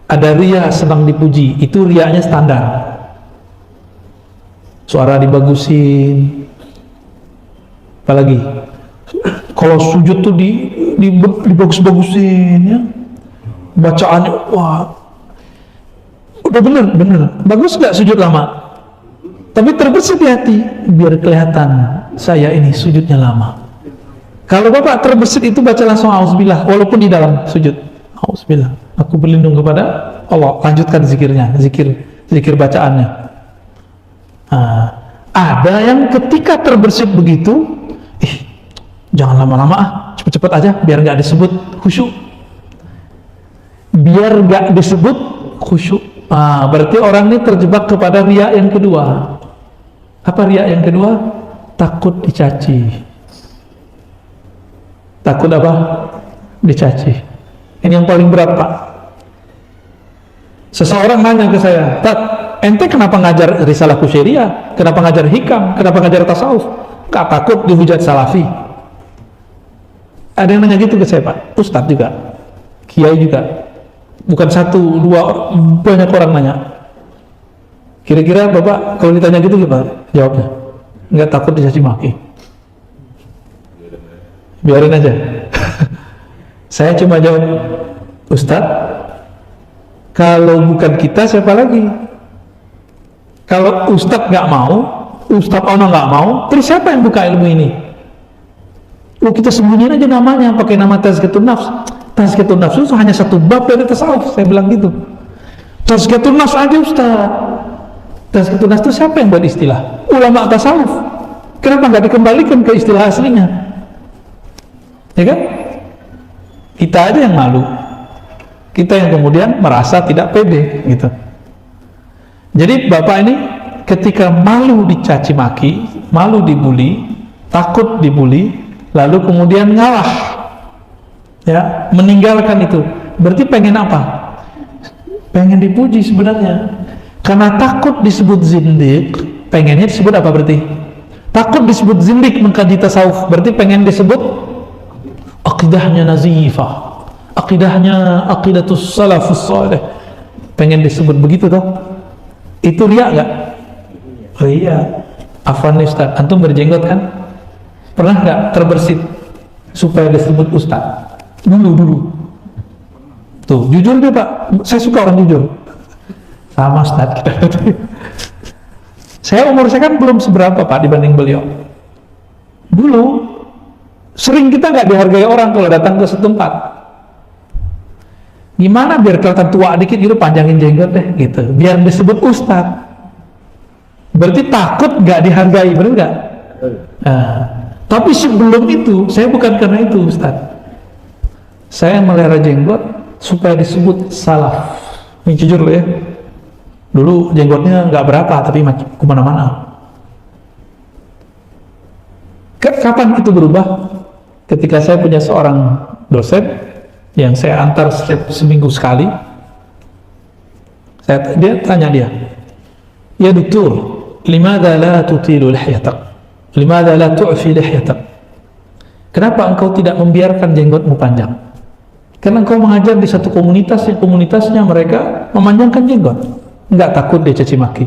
Ada riya senang dipuji, itu riyanya standar, suara dibagusin, apalagi Kalau sujud tuh dibagus-bagusin ya, bacaannya wah udah bener bagus nggak sujud lama, tapi terbesit di hati biar kelihatan saya ini sujudnya lama. Kalau bapak terbesit itu baca langsung auzubillah walaupun di dalam sujud, auzubillah aku berlindung kepada Allah, lanjutkan zikirnya, zikir bacaannya. Ada yang ketika terbesit begitu, jangan lama-lama cepet-cepet aja biar nggak disebut khusyuk, berarti orang ini terjebak kepada riya yang kedua. Apa riya yang kedua? Takut dicaci. Takut apa? Dicaci. Ini yang paling berat, Pak. Seseorang nanya ke saya, "Tat, ente kenapa ngajar risalah Kusyairiyah? Kenapa ngajar hikam? Kenapa ngajar tasawuf? Gak takut dihujat salafi?" Ada yang nanya gitu ke saya, Pak. Ustadz juga, kiai juga. Bukan satu, dua, banyak orang nanya. Kira-kira Bapak kalau ditanya gitu gimana jawabnya? Nggak takut dicaci maki? Biarin aja. Saya cuma jawab, Ustadz, kalau bukan kita siapa lagi? Kalau Ustadz nggak mau, Ustadz Ono nggak mau, terus siapa yang buka ilmu ini? Kita sembunyiin aja namanya, pakai nama Tazkiyatun Nafs. Tazkiyatun Nafs itu hanya satu bab dari tasawuf, saya bilang gitu. Tazkiyatun Nafs aja Ustaz. Tazkiyatun Nafs itu siapa yang buat istilah? Ulama tasawuf. Kenapa nggak dikembalikan ke istilah aslinya? Ya kan? Kita aja yang malu. Kita yang kemudian merasa tidak pede gitu. Jadi Bapak ini ketika malu dicaci maki, malu dibully, takut dibully, lalu kemudian ngalah, ya, meninggalkan itu, berarti pengen apa? Pengen dipuji sebenarnya. Karena takut disebut zindik, pengennya disebut apa berarti? Takut disebut zindik mengkaji tasawuf, berarti pengen disebut akidahnya nazifah, akidahnya aqidatus salafus salih, pengen disebut begitu toh. Itu riya nggak? Riya. Afwan Ustaz, antum berjenggot kan? Pernah nggak terbersit supaya disebut Ustaz? Dulu tuh, jujur deh Pak, saya suka orang jujur. Sama Ustaz kita. Umur saya kan belum seberapa Pak dibanding beliau. Dulu sering kita nggak dihargai orang kalau datang ke setempat. Gimana biar kelihatan tua dikit gitu, panjangin jenggot deh gitu, biar disebut Ustaz. Berarti takut nggak dihargai, benar nggak? Tapi sebelum itu saya bukan karena itu Ustaz. Saya melihara jenggot supaya disebut salaf. Ini jujur loh ya. Dulu jenggotnya nggak berapa, tapi kemana-mana. Kapan itu berubah? Ketika saya punya seorang dosen yang saya antar setiap seminggu sekali. Dia tanya ya dokter, limadha la tutilu lihyatak? Limadha la tu'fi lihyatak? Kenapa engkau tidak membiarkan jenggotmu panjang? Karena engkau mengajar di satu komunitas yang komunitasnya mereka memanjangkan jenggot. Enggak takut dia caci maki.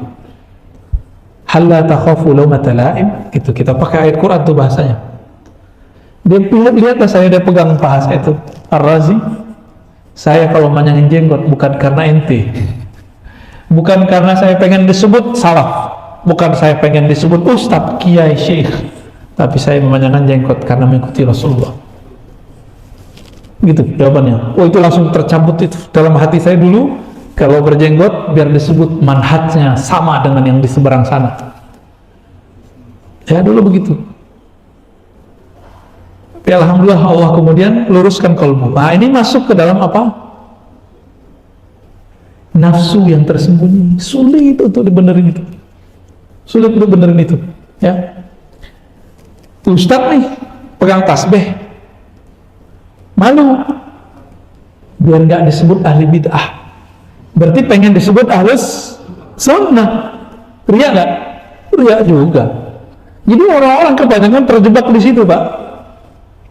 Hal la takhafu lawmata la'im, gitu. Kita pakai ayat Quran tuh bahasanya. Dia lihatlah saya, dia pegang paha saya itu, Ar-Razi. Saya kalau manjangin jenggot bukan karena ente, bukan karena saya pengen disebut salaf, bukan saya pengen disebut ustadz, kiai, syekh, tapi saya memanjangkan jenggot karena mengikuti Rasulullah. Gitu jawabannya. Oh, itu langsung tercabut itu dalam hati saya dulu. Kalau berjenggot biar disebut manhajnya sama dengan yang di seberang sana. Ya dulu begitu. Tapi alhamdulillah Allah kemudian luruskan kalbu. Nah ini masuk ke dalam apa? Nafsu yang tersembunyi. Sulit untuk dibenerin itu. Sulit untuk benerin itu. Ya. Ustadz nih pegang tasbih, malu biar nggak disebut ahli bid'ah. Berarti pengen disebut ahlus sunnah. Riya nggak? Riya juga. Jadi orang-orang kebanyakan terjebak di situ Pak.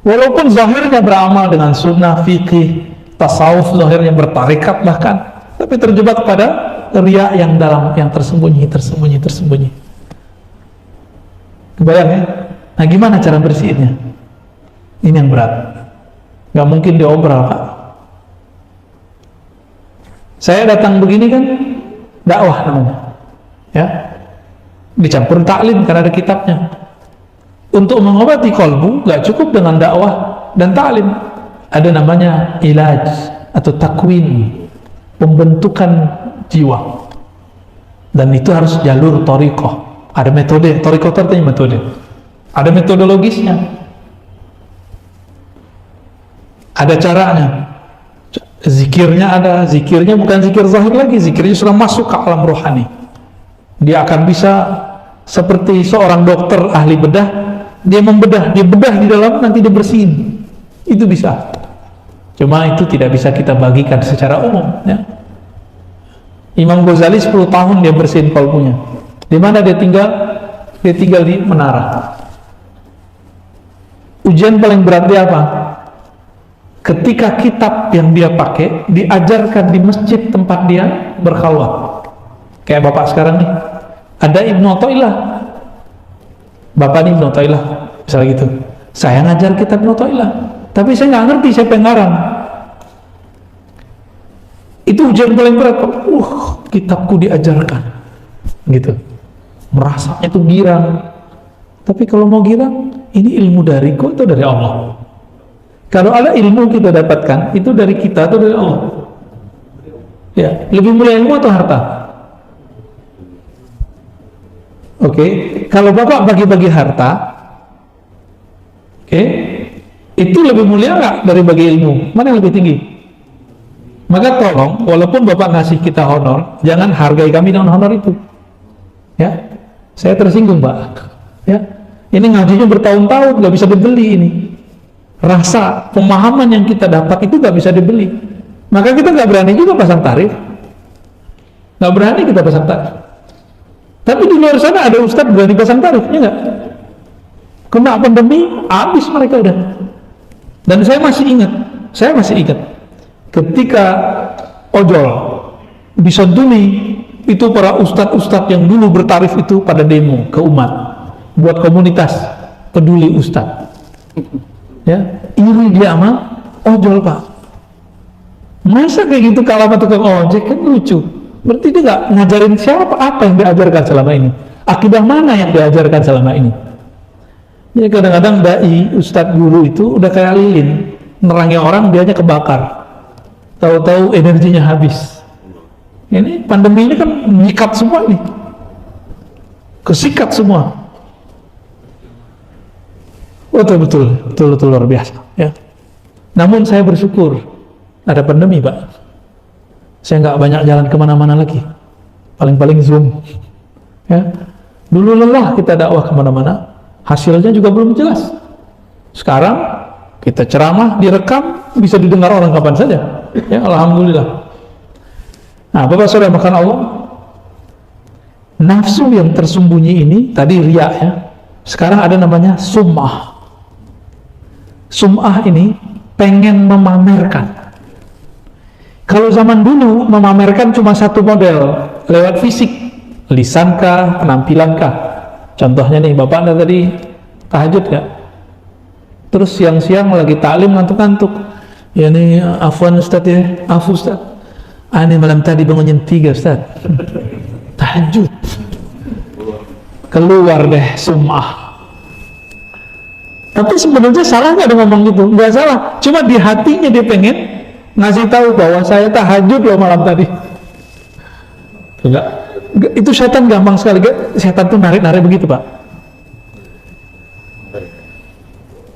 Walaupun zahirnya beramal dengan sunnah, fikih, tasawuf, zahirnya bertarikat bahkan, tapi terjebak pada riya yang dalam, yang tersembunyi. Kebayang ya? Nah gimana cara bersihinnya? Ini yang berat. Nggak mungkin diobral, Pak. Saya datang begini kan dakwah namanya, ya, dicampur taklim karena ada kitabnya. Untuk mengobati kolbu nggak cukup dengan dakwah dan taklim, ada namanya ilaj atau takwin, pembentukan jiwa, dan itu harus jalur thariqah. Ada metode, thariqah itu artinya metode, ada metodologisnya, ada caranya. Zikirnya ada, zikirnya bukan zikir zahir lagi, zikirnya sudah masuk ke alam rohani. Dia akan bisa seperti seorang dokter ahli bedah, dia membedah, dia bedah di dalam, nanti dia bersihin. Itu bisa. Cuma itu tidak bisa kita bagikan secara umum, ya. Imam Ghazali 10 tahun dia bersihin kalbunya. Di mana dia tinggal? Dia tinggal di menara. Ujian paling berat dia apa? Ketika kitab yang dia pakai diajarkan di masjid tempat dia berkhalwat. Kayak bapak sekarang nih, ada Ibnu Athaillah, bapak nih Ibnu Athaillah misalnya gitu. Saya ngajar kitab Ibnu Athaillah, tapi saya nggak ngerti siapa yang ngarang. Itu ujian paling berat. Kitabku diajarkan gitu, merasanya tuh girang. Tapi kalau mau girang, ini ilmu dariku atau dari Allah? Kalau ada ilmu kita dapatkan, itu dari kita atau dari Allah? Ya, lebih mulia ilmu atau harta? Oke, kalau bapak bagi-bagi harta, oke, itu lebih mulia nggak dari bagi ilmu? Mana yang lebih tinggi? Maka tolong, walaupun bapak ngasih kita honor, jangan hargai kami dengan honor itu. Ya, saya tersinggung, Pak. Ya, ini ngajinya bertahun-tahun, nggak bisa dibeli ini. Rasa pemahaman yang kita dapat itu nggak bisa dibeli. Maka kita nggak berani juga pasang tarif, nggak berani kita pasang tarif. Tapi di luar sana ada ustadz berani pasang tarif, ya nggak? Kena pandemi, habis mereka udah. Dan saya masih ingat, ketika ojol disantuni, itu para ustadz-ustadz yang dulu bertarif itu pada demo ke umat, buat komunitas peduli ustadz. Ya, iri dia sama ojol, Pak. Masa kayak gitu kalah sama tukang ojek, kan lucu. Berarti dia nggak ngajarin siapa, apa yang diajarkan selama ini, akidah mana yang diajarkan selama ini. Jadi kadang-kadang dai, ustadz guru itu udah kayak lilin, nerangi orang dianya kebakar, tahu-tahu energinya habis. Ini pandemi ini kan nyikat semua nih, kesikat semua. Betul luar biasa, ya. Namun saya bersyukur ada pandemi, Pak. Saya nggak banyak jalan kemana-mana lagi, paling-paling Zoom, ya. Dulu lelah kita dakwah kemana-mana, hasilnya juga belum jelas. Sekarang kita ceramah direkam, bisa didengar orang kapan saja, ya. Alhamdulillah. Nah, Bapak Saudara makan Allah, nafsu yang tersembunyi ini tadi riya, ya. Sekarang ada namanya sum'ah. Sum'ah ini pengen memamerkan. Kalau zaman dulu memamerkan cuma satu model, lewat fisik, lisankah, penampilankah. Contohnya nih, bapak anda tadi tahajud gak? Terus siang-siang lagi taklim ngantuk-ngantuk. Ya nih, afwan Ustaz ya, afu Ustaz. Ini malam tadi bangun jam 3 Ustaz. Tahajud. Keluar deh sum'ah. Tapi sebenarnya salah nggak ada ngomong gitu? Nggak salah, cuma di hatinya dia pengen ngasih tahu bahwa saya tahajud loh malam tadi. Enggak, itu setan gampang sekali. Setan tuh narik-narik begitu, Pak.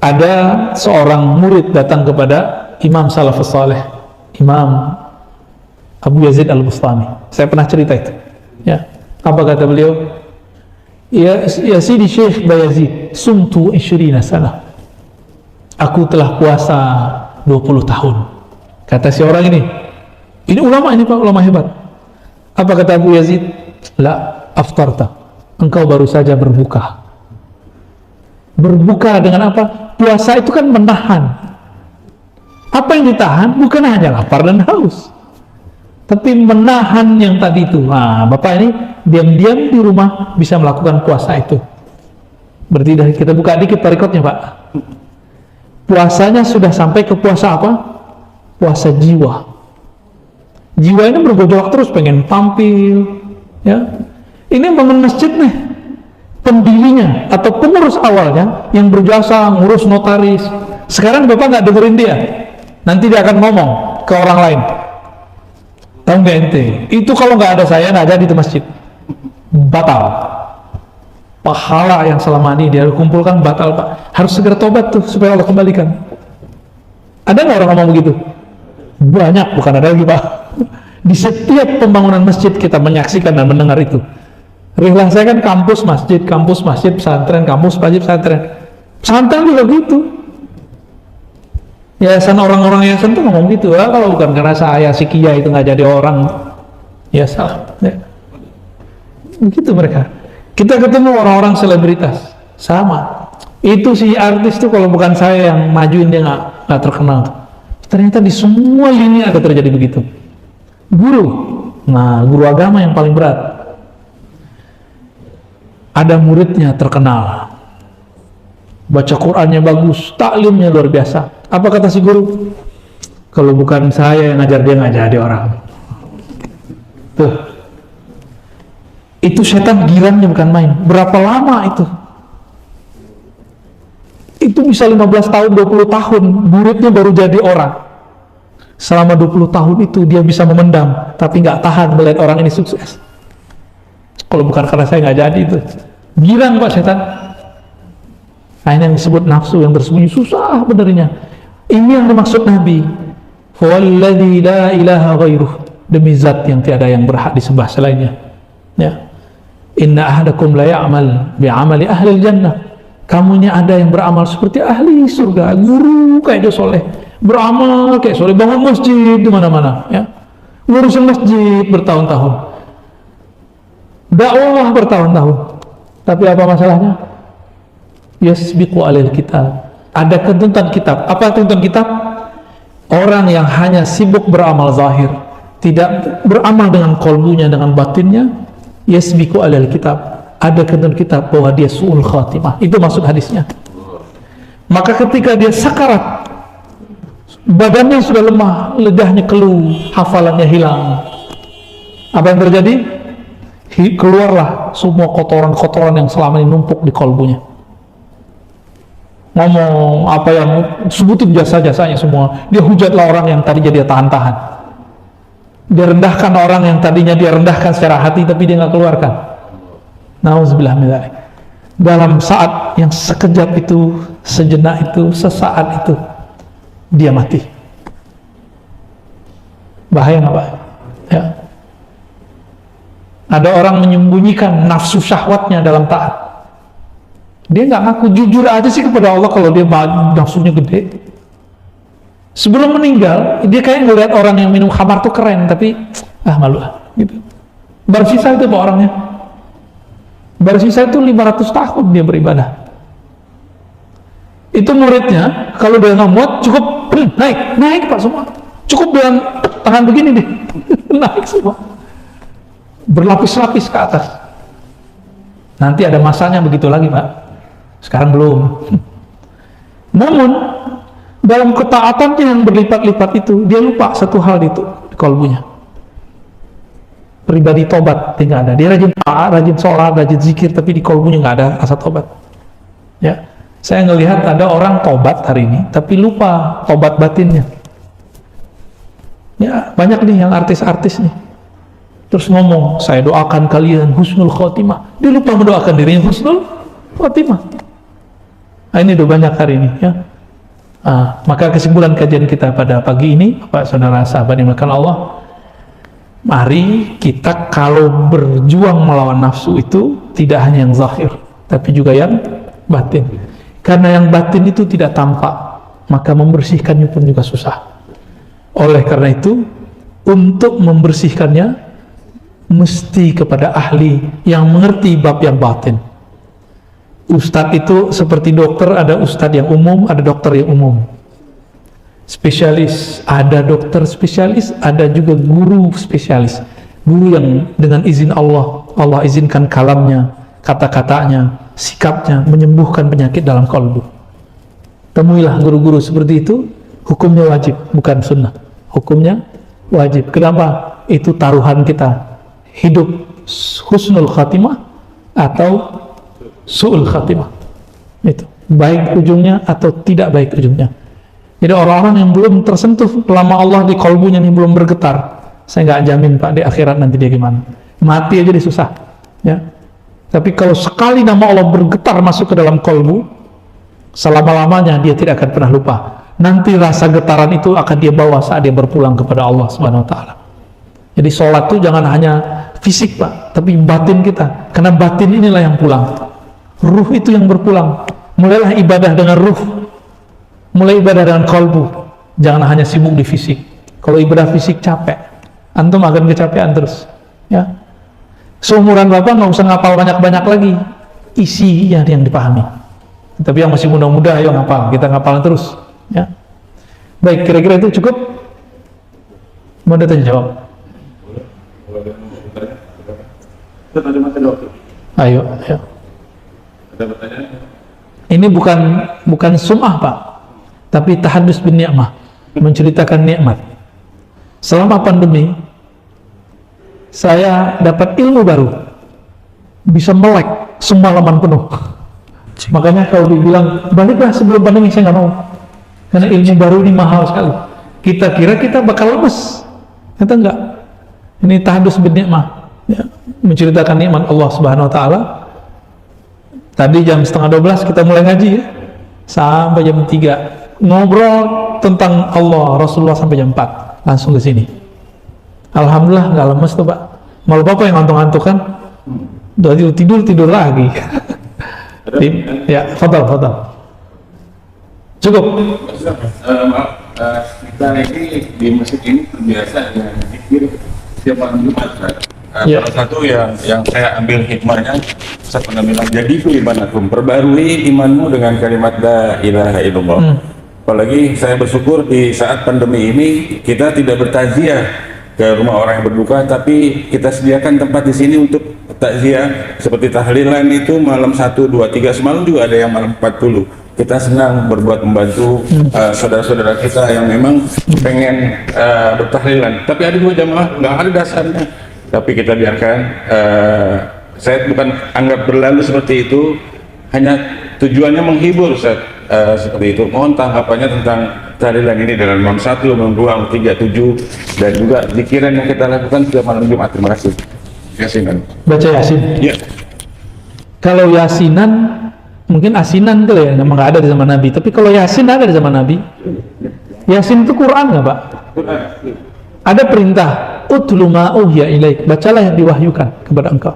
Ada seorang murid datang kepada Imam Salafus Saleh, Imam Abu Yazid Al-Bustami. Saya pernah cerita itu, ya. Apa kata beliau? Ya Sidi Syekh Bayazid, sumtu 20 sana. Aku telah puasa 20 tahun. Kata si orang ini ulama ini, Pak, ulama hebat. Apa kata Abu Yazid? La aftarta. Engkau baru saja berbuka. Berbuka dengan apa? Puasa itu kan menahan. Apa yang ditahan? Bukan hanya lapar dan haus, tapi menahan yang tadi itu. Nah, Bapak ini diam-diam di rumah bisa melakukan puasa itu. Berarti dah kita buka dikit tarikotnya, Pak. Puasanya sudah sampai ke puasa apa? Puasa jiwa. Jiwa ini bergejolak terus, pengen tampil, ya. Ini bangun masjid nih, pendirinya atau pengurus awalnya yang berjasa ngurus notaris. Sekarang Bapak nggak dengerin dia, nanti dia akan ngomong ke orang lain. Tahu nggak ente? Itu kalau nggak ada saya nggak jadi di masjid, batal. Pahala yang selama ini dia kumpulkan batal, Pak. Harus segera tobat tuh supaya Allah kembalikan. Ada nggak orang ngomong begitu? Banyak, bukan ada lagi, Pak. Di setiap pembangunan masjid kita menyaksikan dan mendengar itu. Rihlah saya kan kampus masjid, pesantren, kampus masjid, pesantren. Pesantren juga gitu. Yayasan, orang-orang yayasan tuh ngomong gitu. Kalau bukan karena saya si Kia itu nggak jadi orang, ya salah. Ya. Begitu mereka. Kita ketemu orang-orang selebritas, sama. Itu si artis tuh kalau bukan saya yang majuin dia nggak terkenal. Ternyata di semua lini ada terjadi begitu. Guru, nah guru agama yang paling berat. Ada muridnya terkenal, baca Qur'annya bagus, taklimnya luar biasa. Apa kata si guru? Kalau bukan saya yang ngajar dia nggak jadi orang. Tuh. Itu setan girannya bukan main. Berapa lama itu? Itu bisa 15 tahun, 20 tahun muridnya baru jadi orang. Selama 20 tahun itu dia bisa memendam, tapi nggak tahan melihat orang ini sukses. Kalau bukan karena saya nggak jadi itu. Girang Pak setan. Nah, ini yang disebut nafsu yang bersembunyi, susah benernya. Ini yang dimaksud Nabi. Walladzi la ilaha ghairuh. Demi zat yang tiada yang berhak disembah selainnya. Ya. Inna ahadakum la ya'mal bi'amali ahli jannah. Kamunya ada yang beramal seperti ahli surga, guru kayak dia soleh, beramal kayak soleh, bangun masjid di mana-mana, ya, ngurusin masjid bertahun-tahun, dakwah bertahun-tahun, tapi apa masalahnya? Yasbiqu alil kitab. Ada ketentuan kitab. Apa ketentuan kitab? Orang yang hanya sibuk beramal zahir, tidak beramal dengan kolbunya, dengan batinnya, yasbiqu alal kitab. Ada ketentuan kitab bahwa dia su'ul khatimah. Itu maksud hadisnya. Maka ketika dia sakarat, badannya sudah lemah, lidahnya keluh, hafalannya hilang, apa yang terjadi? Keluarlah semua kotoran-kotoran yang selama ini numpuk di kolbunya. Ngomong apa yang sebutin jasa-jasanya semua. Dia hujatlah orang yang tadinya dia tahan-tahan. Dia rendahkan orang yang tadinya dia rendahkan secara hati tapi dia nggak keluarkan. Nauzubillah min dzalik. Dalam saat yang sekejap itu, sejenak itu, sesaat itu, dia mati. Bahaya nggak Pak? Ya. Ada orang menyembunyikan nafsu syahwatnya dalam taat. Dia nggak ngaku, jujur aja sih kepada Allah kalau dia nafsunya gede. Sebelum meninggal, dia kayak ngeliat orang yang minum khamar tuh keren, tapi malu gitu. Baru sisa itu Pak orangnya. Baru sisa itu 500 tahun dia beribadah. Itu muridnya, kalau dia nggak muat, cukup naik Pak semua. Cukup dengan tangan begini deh, naik semua. Berlapis-lapis ke atas. Nanti ada masanya begitu lagi Pak. Sekarang belum. Namun dalam ketaatannya yang berlipat-lipat itu, dia lupa satu hal itu di kolbunya. Pribadi tobat tidak ada. Dia rajin taat, rajin sholat, rajin zikir, tapi di kolbunya nggak ada rasa tobat. Ya, saya ngelihat ada orang tobat hari ini, tapi lupa tobat batinnya. Ya, banyak nih yang artis-artis nih. Terus ngomong, saya doakan kalian husnul khotimah. Dia lupa mendoakan dirinya husnul khotimah. Nah, ini udah banyak hari ini, ya. Maka kesimpulan kajian kita pada pagi ini, Bapak Saudara sahabat yang dimuliakan Allah, mari kita kalau berjuang melawan nafsu itu tidak hanya yang zahir, tapi juga yang batin. Karena yang batin itu tidak tampak, maka membersihkannya pun juga susah. Oleh karena itu, untuk membersihkannya mesti kepada ahli yang mengerti bab yang batin. Ustadz itu seperti dokter, ada ustadz yang umum, ada dokter yang umum. Spesialis, ada dokter spesialis, ada juga guru spesialis. Guru yang dengan izin Allah, Allah izinkan kalamnya, kata-katanya, sikapnya menyembuhkan penyakit dalam kalbu. Temuilah guru-guru seperti itu, hukumnya wajib, bukan sunnah. Hukumnya wajib. Kenapa? Itu taruhan kita. Hidup husnul khatimah atau su'ul khatimah. Itu. Baik ujungnya atau tidak baik ujungnya. Jadi orang-orang yang belum tersentuh lama Allah di kolbunya ini belum bergetar, saya nggak jamin Pak di akhirat nanti dia gimana. Mati aja dia susah. Ya. Tapi kalau sekali nama Allah bergetar masuk ke dalam kolbu, selama-lamanya dia tidak akan pernah lupa. Nanti rasa getaran itu akan dia bawa saat dia berpulang kepada Allah Subhanahu wa taala. Jadi sholat itu jangan hanya fisik Pak, tapi batin kita. Karena batin inilah yang pulang. Ruh itu yang berpulang. Mulailah ibadah dengan ruh. Mulai ibadah dengan kolbu. Jangan hanya sibuk di fisik. Kalau ibadah fisik capek, antum akan kecapean terus. Ya. Seumuran Bapak nggak usah ngapal banyak-banyak lagi. Isinya yang dipahami. Tapi yang masih muda-muda ayo ngapal. Kita ngapalan terus. Ya. Baik, kira-kira itu cukup? Mau ditanya jawab? Ayo, ayo. Ini bukan sum'ah Pak, tapi tahadus bin ni'mah, menceritakan nikmat. Selama pandemi, saya dapat ilmu baru, bisa melek semalaman penuh. Makanya kalau dibilang baliklah sebelum pandemi, saya nggak mau, karena ilmu baru ini mahal sekali. Kita kira kita bakal lemes, ternyata enggak. Ini tahadus bin ni'mah, ya, menceritakan nikmat Allah Subhanahu wa taala. Tadi jam 11:30 kita mulai ngaji ya, sampai jam 3 ngobrol tentang Allah Rasulullah sampai jam 4 langsung ke sini. Alhamdulillah nggak lemes tuh Pak. Malu Bapak yang ngantuk-ngantuk kan, udah tidur lagi. Ya, fadal. Cukup. Maaf, kita ini di masjid ini terbiasa dengan zikir setiap malam Jumat. Salah satu yang saya ambil hikmahnya, saya pernah bilang, jadi imanakum, perbarui imanmu dengan kalimat la ilaha illallah. Apalagi saya bersyukur di saat pandemi ini kita tidak bertakziah ke rumah orang yang berduka, tapi kita sediakan tempat di sini untuk takziah seperti tahlilan itu malam 1, 2, 3, semalam juga ada yang malam 40. Kita senang membantu saudara-saudara kita yang memang pengen bertahlilan, tapi ada 2 jamaah nggak ada dasarnya. Tapi kita biarkan, saya bukan anggap berlalu seperti itu, hanya tujuannya menghibur Ustaz, seperti itu. Mohon tanggapannya tentang tahlilan ini dalam malam 1, malam 2, malam 3, 7, dan juga zikiran yang kita lakukan setiap malam Jumat. Terima kasih. Yasinan. Baca Yasin? Ya. Kalau Yasinan, mungkin asinan kali ya, memang nggak ada di zaman Nabi. Tapi kalau Yasin ada di zaman Nabi. Yasin itu Quran nggak Pak? Ada perintah, utlu ma uhiya ilaik, bacalah yang diwahyukan kepada engkau.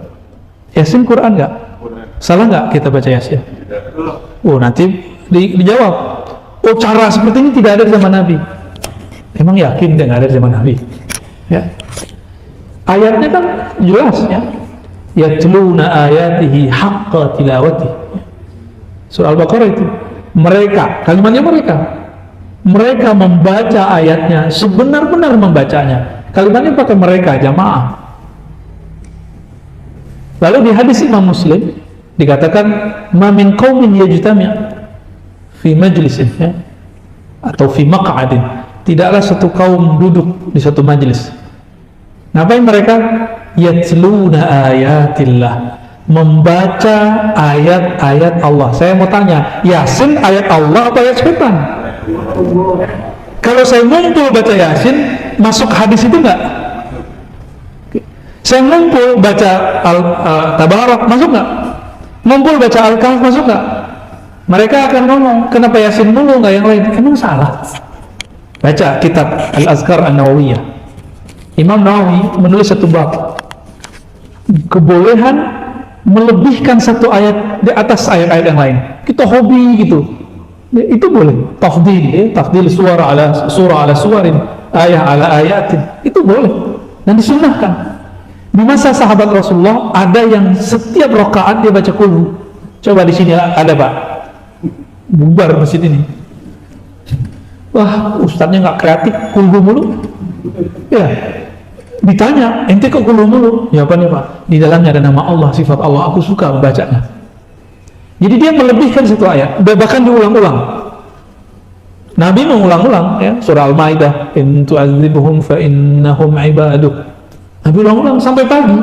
Yasin Quran nggak? Salah nggak kita baca Yasin? Oh nanti dijawab. Oh cara seperti ini tidak ada di zaman Nabi. Emang yakin dia nggak ada di zaman Nabi? Ya. Ayatnya kan jelas ya. Yatluna ayatihi haqqa tilawati. Surah Al-Baqarah itu. Mereka, kalimatnya mereka membaca ayatnya sebenar-benar membacanya. Kalimatnya pakai mereka, jamaah. Lalu di hadis Imam Muslim dikatakan ma min qaumin yajtami' fi majlisin, ya, atau fi maq'adin, tidaklah satu kaum duduk di satu majlis. Ngapain mereka? Yatluna ayatillah, membaca ayat-ayat Allah. Saya mau tanya, Yasin ayat Allah atau ayat setan? Kalau saya ngumpul baca Yasin, masuk hadis itu enggak? Saya ngumpul baca Tabarak, masuk enggak? Ngumpul baca Al-Kahf, masuk enggak? Mereka akan ngomong, kenapa Yasin mulu enggak yang lain? Emang salah? Baca kitab Al-Azkar An-Nawawiyah. Imam Nawawi menulis satu bab, kebolehan melebihkan satu ayat di atas ayat-ayat yang lain. Kita hobi gitu, itu boleh. Tafdil, ya, tafdil surah ala suwarin, ayat ala ayatin, itu boleh dan disunnahkan. Di masa sahabat Rasulullah ada yang setiap rakaat dia baca qul. Coba di sini ada Pak, bubar masjid ini. Wah, ustadznya nggak kreatif, qul mulu. Ya, ditanya, ente kok qul mulu? Jawabannya Pak, di dalamnya ada nama Allah, sifat Allah, aku suka membacanya. Jadi dia melebihkan satu ayat, bahkan diulang-ulang. Nabi mengulang-ulang ya, surah Al-Maidah, in tu'adzibuhum fa innahum ibaduk. Nabi ulang-ulang sampai pagi.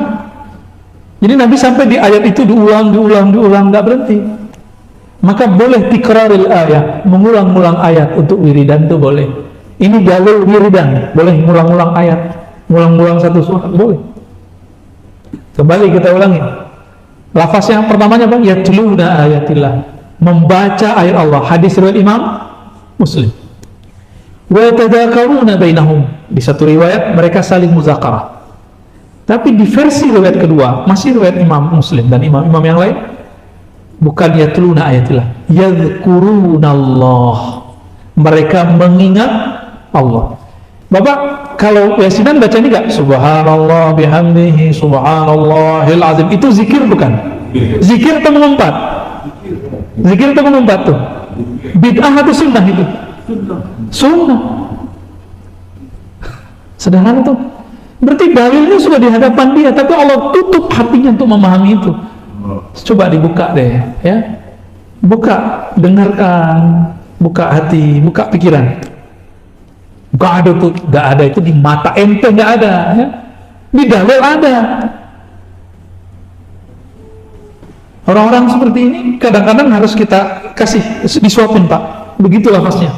Jadi Nabi sampai di ayat itu diulang, nggak berhenti. Maka boleh tikraril ayat, mengulang-ulang ayat untuk wiridan itu boleh. Ini dalil wiridan, boleh ngulang-ulang ayat, ngulang-ulang satu surat, boleh. Kembali kita ulangi. Lafaz yang pertamanya bang, yatluna ayatillah, membaca ayat Allah. Hadis riwayat Imam Muslim. Wa yatadzakaruna bainahum, di satu riwayat mereka saling muzakarah. Tapi di versi riwayat kedua, masih riwayat Imam Muslim dan imam-imam yang lain, bukan yatluna ayatillah, yadhkurunallah, mereka mengingat Allah. Bapak kalau yasinan baca ini gak? Subhanallah bihamdihi subhanallahil azim, itu zikir bukan? Zikir atau mengumpat? Zikir atau mengumpat tuh? Bid'ah atau sunnah itu? Sunnah. Sederhana tuh. Berarti dalilnya sudah di hadapan dia, tapi Allah tutup hatinya untuk memahami itu. Coba dibuka deh, ya. Buka, dengarkan, buka hati, buka pikiran. Gak ada tuh, gak ada itu di mata ente, gak ada, ya. Di dalil ada. Orang-orang seperti ini kadang-kadang harus kita kasih disuapin, Pak. Begitulah lafaznya.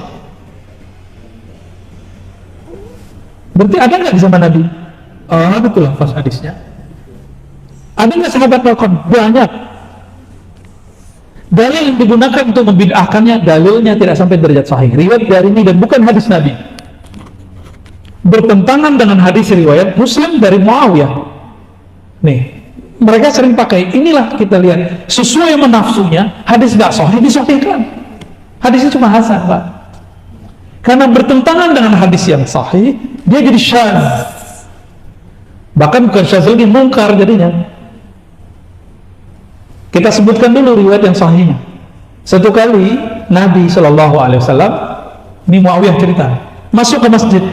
Berarti ada nggak di zaman Nabi? Oh, betul lafaz hadisnya. Ada nggak sahabat melakukan? Banyak. Dalil yang digunakan untuk membid'ahkannya, dalilnya tidak sampai derajat sahih. Riwayat dari ini dan bukan hadis Nabi. Bertentangan dengan hadis riwayat Muslim dari Muawiyah. Nih, mereka sering pakai, inilah kita lihat, sesuai menafsunya, hadis nggak sahih disahihkan. Hadisnya cuma hasan, Pak. Karena bertentangan dengan hadis yang sahih, dia jadi syadz. Bahkan bukan syadz lagi, mungkar jadinya. Kita sebutkan dulu riwayat yang sahihnya. Satu kali Nabi SAW, ini Muawiyah cerita, masuk ke masjid.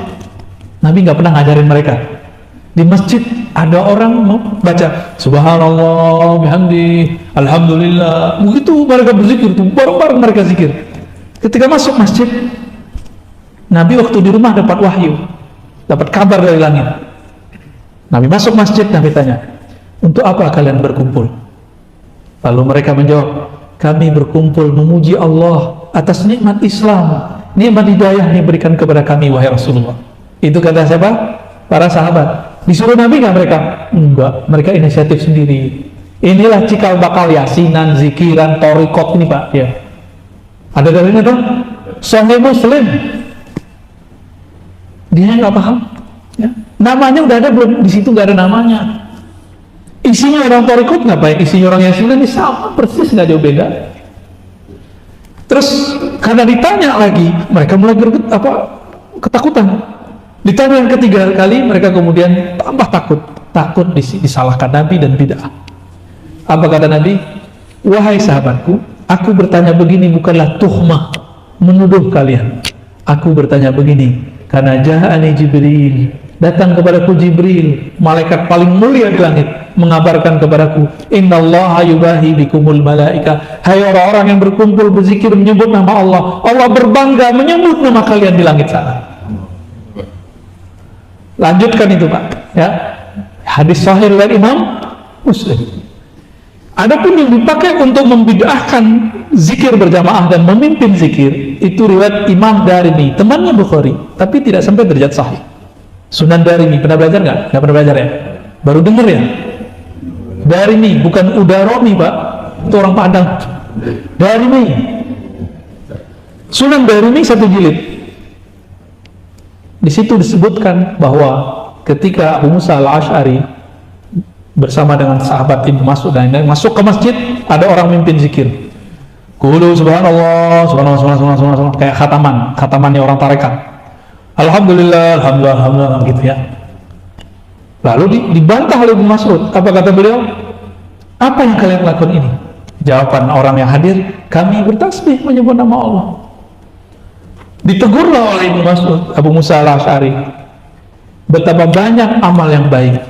Nabi nggak pernah ngajarin mereka. Di masjid ada orang mau baca Subhanallah bihamdi alhamdulillah, begitu mereka berzikir tuh, bareng-bareng mereka zikir. Ketika masuk masjid, Nabi waktu di rumah dapat wahyu, dapat kabar dari langit. Nabi masuk masjid, Nabi tanya, untuk apa kalian berkumpul? Lalu mereka menjawab, kami berkumpul memuji Allah atas nikmat Islam, nikmat hidayah yang diberikan kepada kami, wahai Rasulullah. Itu kata siapa? Para sahabat. Disuruh Nabi nggak mereka? Enggak, mereka inisiatif sendiri. Inilah cikal bakal yasinan, zikiran, thariqat ini, Pak. Ya. Ada dalilnya tuh? Sahih Muslim. Dia nggak paham. Ya. Namanya udah ada belum? Di situ nggak ada namanya. Isinya orang thariqat ngapain? Isinya orang yasinan ini sama persis, nggak jauh beda. Terus karena ditanya lagi, mereka mulai ketakutan. Ditanya yang ketiga kali, mereka kemudian tambah takut disalahkan Nabi dan bid'ah. Apa kata Nabi? Wahai sahabatku, aku bertanya begini bukanlah tuhmah, menuduh kalian. Aku bertanya begini karena ja'ani Jibril, datang kepadaku Jibril, malaikat paling mulia di langit, mengabarkan kepadaku, innallaha yubahi bikumul malaika, hai orang-orang yang berkumpul berzikir menyebut nama Allah, Allah berbangga menyebut nama kalian di langit sana. Lanjutkan itu, Pak, ya. Hadis sahih dari Imam Muslim. Adapun yang dipakai untuk membid'ahkan zikir berjamaah dan memimpin zikir, itu riwayat Imam Darimi, temannya Bukhari, tapi tidak sampai derajat sahih. Sunan Darimi, pernah belajar nggak? Nggak pernah belajar ya? Baru dengar ya? Darimi, bukan Udaromi, Pak. Itu orang Padang. Darimi. Sunan Darimi satu jilid. Di situ disebutkan bahwa ketika Abu Musa al-Ash'ari bersama dengan sahabat Ibnu Mas'ud dan lain-lain masuk ke masjid, ada orang mimpin zikir. Qulu subhanallah, subhanallah, kayak khatamannya orang tarekat. Alhamdulillah, alhamdulillah, gitu ya. Lalu dibantah oleh Ibnu Mas'ud. Apa kata beliau? Apa yang kalian lakukan ini? Jawaban orang yang hadir, kami bertasbih menyebut nama Allah. Ditegurlah oleh Ibnu Mas'ud, Abu Musa al-Ash'ari, betapa banyak amal yang baik,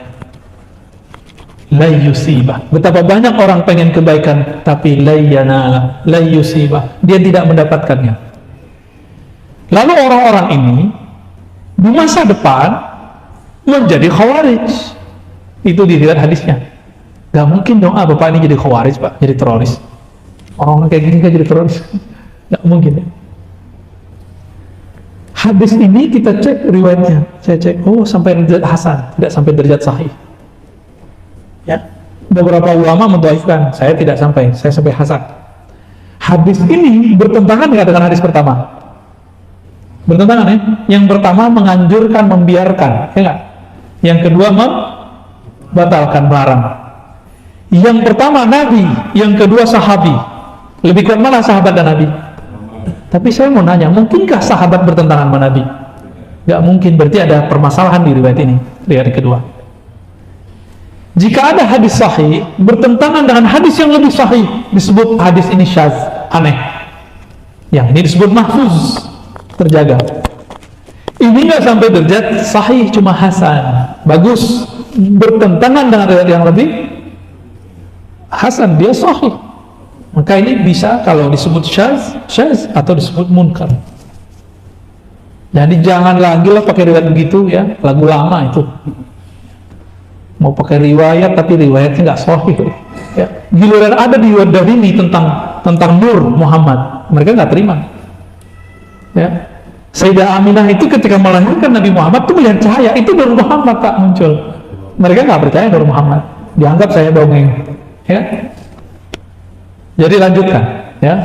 la yusibah, betapa banyak orang pengen kebaikan tapi la yanala, la yusibah, dia tidak mendapatkannya. Lalu orang-orang ini di masa depan menjadi khawarij. Itu dilihat hadisnya. Gak mungkin dong, bapak ini jadi khawarij pak, jadi teroris. Orang-orang kayak gini kan jadi teroris. Gak mungkin ya. Hadis ini kita cek riwayatnya. Saya cek, oh sampai derajat hasan, tidak sampai derajat sahih. Ya, beberapa ulama mendhaifkan, saya tidak sampai, saya sampai hasan. Hadis ini bertentangan nggak dengan hadis pertama? Bertentangan ya. Yang pertama menganjurkan, membiarkan, ya nggak? Yang kedua membatalkan, melarang. Yang pertama Nabi, yang kedua sahabi. Lebih kuat mana sahabat dan Nabi? Tapi saya mau nanya, mungkinkah sahabat bertentangan sama Nabi? Nggak mungkin, berarti ada permasalahan di riwayat ini, riwayat kedua. Jika ada hadis sahih bertentangan dengan hadis yang lebih sahih, disebut hadis ini syadz, aneh. Yang ini disebut mahfuz, terjaga. Ini nggak sampai derajat sahih, cuma hasan, bagus. Bertentangan dengan riwayat yang lebih hasan, dia sahih. Maka ini bisa kalau disebut syadz atau disebut munkar. Jadi jangan lagi lah pakai riwayat begitu ya, lagu lama itu. Mau pakai riwayat tapi riwayatnya nggak sahih. Ya. Giliran ada di Darimi tentang Nur Muhammad, mereka nggak terima. Ya. Sayyidah Aminah itu ketika melahirkan Nabi Muhammad itu melihat cahaya, itu Nur Muhammad tak muncul. Mereka nggak percaya Nur Muhammad, dianggap saya dongeng. Ya. Jadi lanjutkan, ya.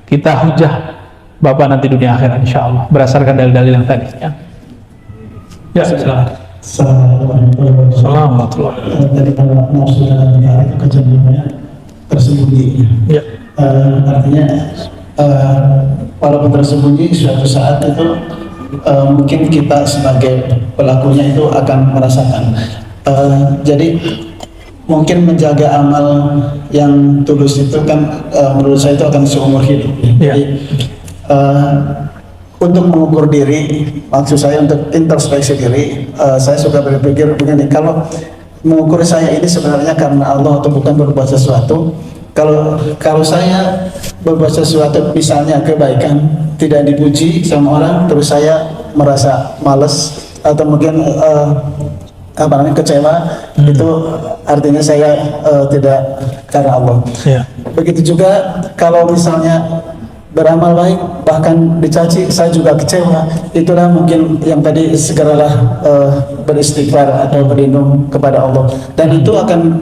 Kita hujah Bapak nanti dunia akhirat insya Allah berdasarkan dalil-dalil yang tadi. Ya. Ya, silakan. Assalamualaikum. Tadi kalau maksud itu kecenderungannya tersembunyi. Ya. Artinya walaupun tersembunyi suatu saat itu mungkin kita sebagai pelakunya itu akan merasakan. Jadi mungkin menjaga amal yang tulus itu kan menurut saya itu akan seumur hidup. Ya. Jadi untuk mengukur diri, maksud saya untuk introspeksi diri, saya suka berpikir begini, kalau mengukur saya ini sebenarnya karena Allah atau bukan berbuat sesuatu. Kalau saya berbuat sesuatu misalnya kebaikan tidak dipuji sama orang, terus saya merasa malas atau mungkin kecewa, itu artinya saya tidak karena Allah. Ya. Begitu juga kalau misalnya beramal baik bahkan dicaci, saya juga kecewa. Itulah mungkin yang tadi segeralah beristighfar atau berlindung kepada Allah, dan itu akan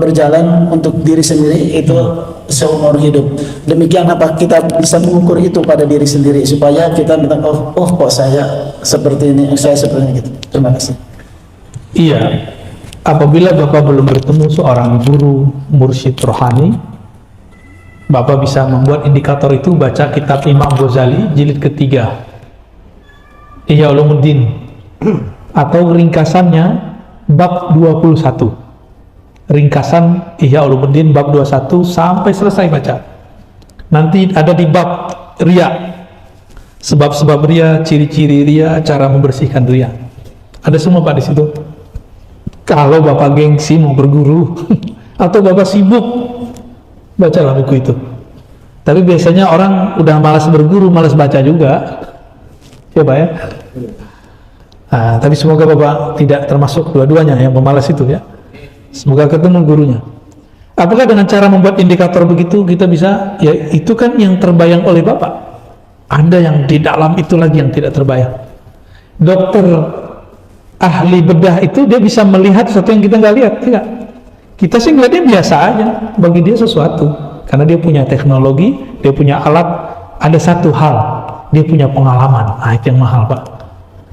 berjalan untuk diri sendiri itu seumur hidup. Demikian apa kita bisa mengukur itu pada diri sendiri supaya kita bilang oh kok saya seperti ini, saya seperti ini gitu. Terima kasih. Iya, apabila Bapak belum bertemu seorang guru mursyid rohani, Bapak bisa membuat indikator itu, baca kitab Imam Ghazali jilid ketiga Ihya Ulumuddin, atau ringkasannya bab 21. Ringkasan Ihya Ulumuddin bab 21 sampai selesai baca. Nanti ada di bab riya, sebab-sebab riya, ciri-ciri riya, cara membersihkan riya. Ada semua Pak di situ. Kalau Bapak gengsi mau berguru atau Bapak sibuk, bacalah buku itu. Tapi biasanya orang udah malas berguru, malas baca juga. Ya Pak ya. Nah, tapi semoga Bapak tidak termasuk dua-duanya yang pemalas itu ya. Semoga ketemu gurunya. Apakah dengan cara membuat indikator begitu kita bisa? Ya itu kan yang terbayang oleh Bapak. Ada yang di dalam itu lagi yang tidak terbayang. Dokter ahli bedah itu dia bisa melihat sesuatu yang kita nggak lihat, tidak? Kita sih ngeliatnya biasa aja, bagi dia sesuatu karena dia punya teknologi, dia punya alat. Ada satu hal, dia punya pengalaman. Nah itu yang mahal Pak.